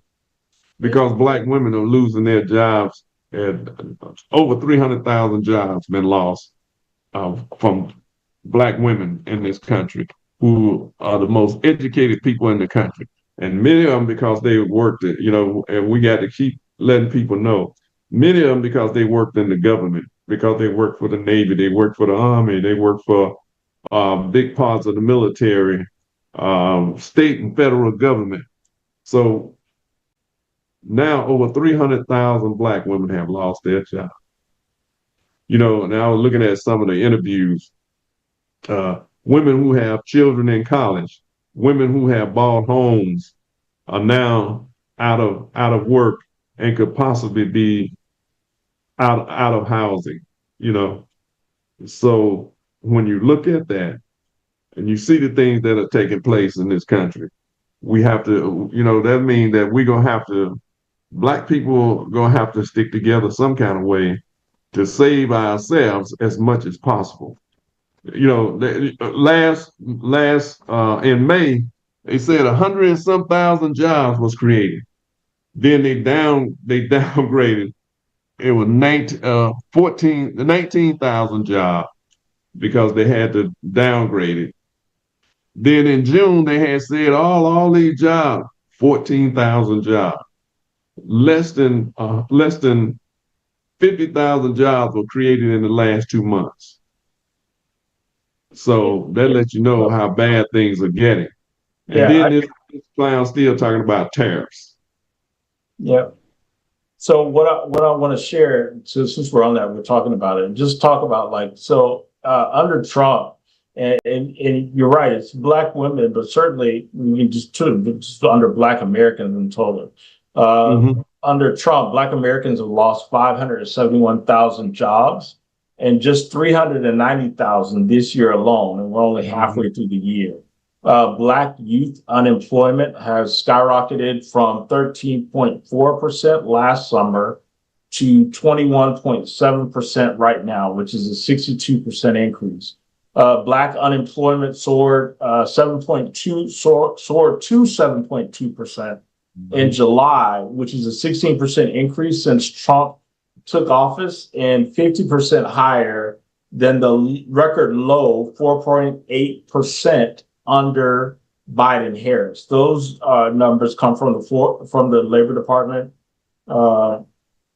Because Black women are losing their jobs. And over 300,000 jobs been lost from Black women in this country who are the most educated people in the country. And many of them because they worked it, and we got to keep letting people know. Many of them because they worked in the government, because they worked for the Navy, they worked for the Army, they worked for big parts of the military, state and federal government. So now over 300,000 Black women have lost their job. And I was looking at some of the interviews, women who have children in college, women who have bought homes are now out of work and could possibly be out of housing, So when you look at that and you see the things that are taking place in this country, we have to, that means that we're going to have to, Black people are going to have to stick together some kind of way to save ourselves as much as possible. Last in May, they said 100 and some thousand jobs was created. Then they downgraded. It was 19,000 jobs because they had to downgrade it. Then in June they had said all these jobs, 14,000 jobs. Less than 50,000 jobs were created in the last 2 months. So that lets you know how bad things are getting. And then this clown still talking about tariffs. Yeah. So what I want to share, so since we're on that, we're talking about it, just talk about under Trump, and you're right, it's Black women, but certainly we can just under Black Americans in total. Under Trump, Black Americans have lost 571,000 jobs and just 390,000 this year alone, and we're only halfway through the year. Black youth unemployment has skyrocketed from 13.4% last summer to 21.7% right now, which is a 62% increase. Black unemployment soared to 7.2% in July, which is a 16% increase since Trump took office and 50% higher than the record low 4.8% under Biden-Harris. Those numbers come from the Labor Department, and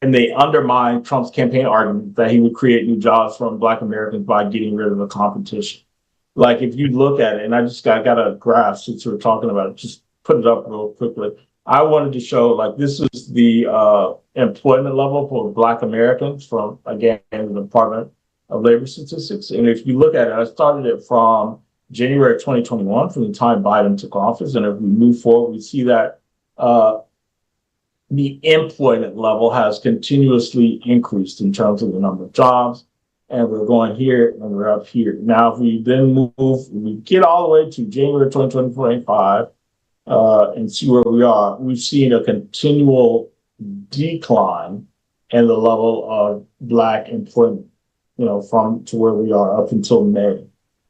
they undermine Trump's campaign argument that he would create new jobs from Black Americans by getting rid of the competition. Like if you look at it, and I got a graph since we're talking about it, just put it up real quickly. I wanted to show this is the employment level for Black Americans from, again, the Department of Labor Statistics. And if you look at it, I started it from January 2021, from the time Biden took office. And if we move forward, we see that the employment level has continuously increased in terms of the number of jobs. And we're going here and we're up here. Now, if we then we get all the way to January 2025 and see where we are, we've seen a continual decline in the level of Black employment, from to where we are up until May.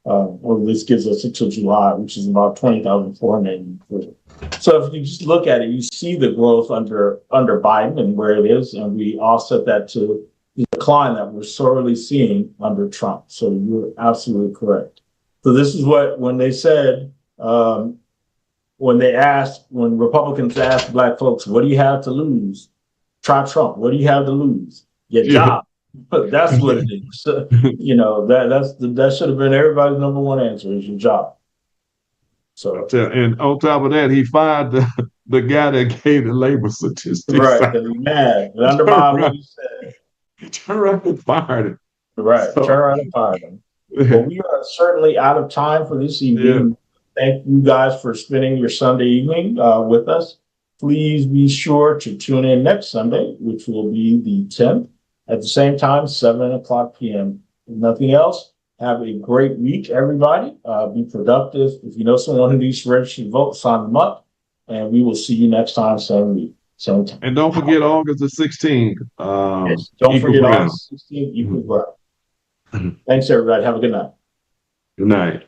Or this gives us until July, which is about 20,480. So if you just look at it, you see the growth under Biden and where it is, and we offset that to the decline that we're sorely seeing under Trump. So you're absolutely correct. So this is when they said, when Republicans asked Black folks, what do you have to lose? Try Trump. What do you have to lose? Your job. But that's what it is. That should have been everybody's number one answer is your job. So, and on top of that, he fired the guy that gave the labor statistics. Right, because he's mad. It undermined what he said. He turned around and fired him. Right, So- turn around and fire them. Well, we are certainly out of time for this evening. Thank you guys for spending your Sunday evening with us. Please be sure to tune in next Sunday, which will be the 10th, at the same time, 7:00 p.m. If nothing else, have a great week, everybody. Be productive. If you know someone who needs to register to vote, sign them up. And we will see you next time, same week, same time. And don't forget August the 16th. Yes, don't Equal forget ground. August 16th, equal ground. Thanks, everybody. Have a good night. Good night.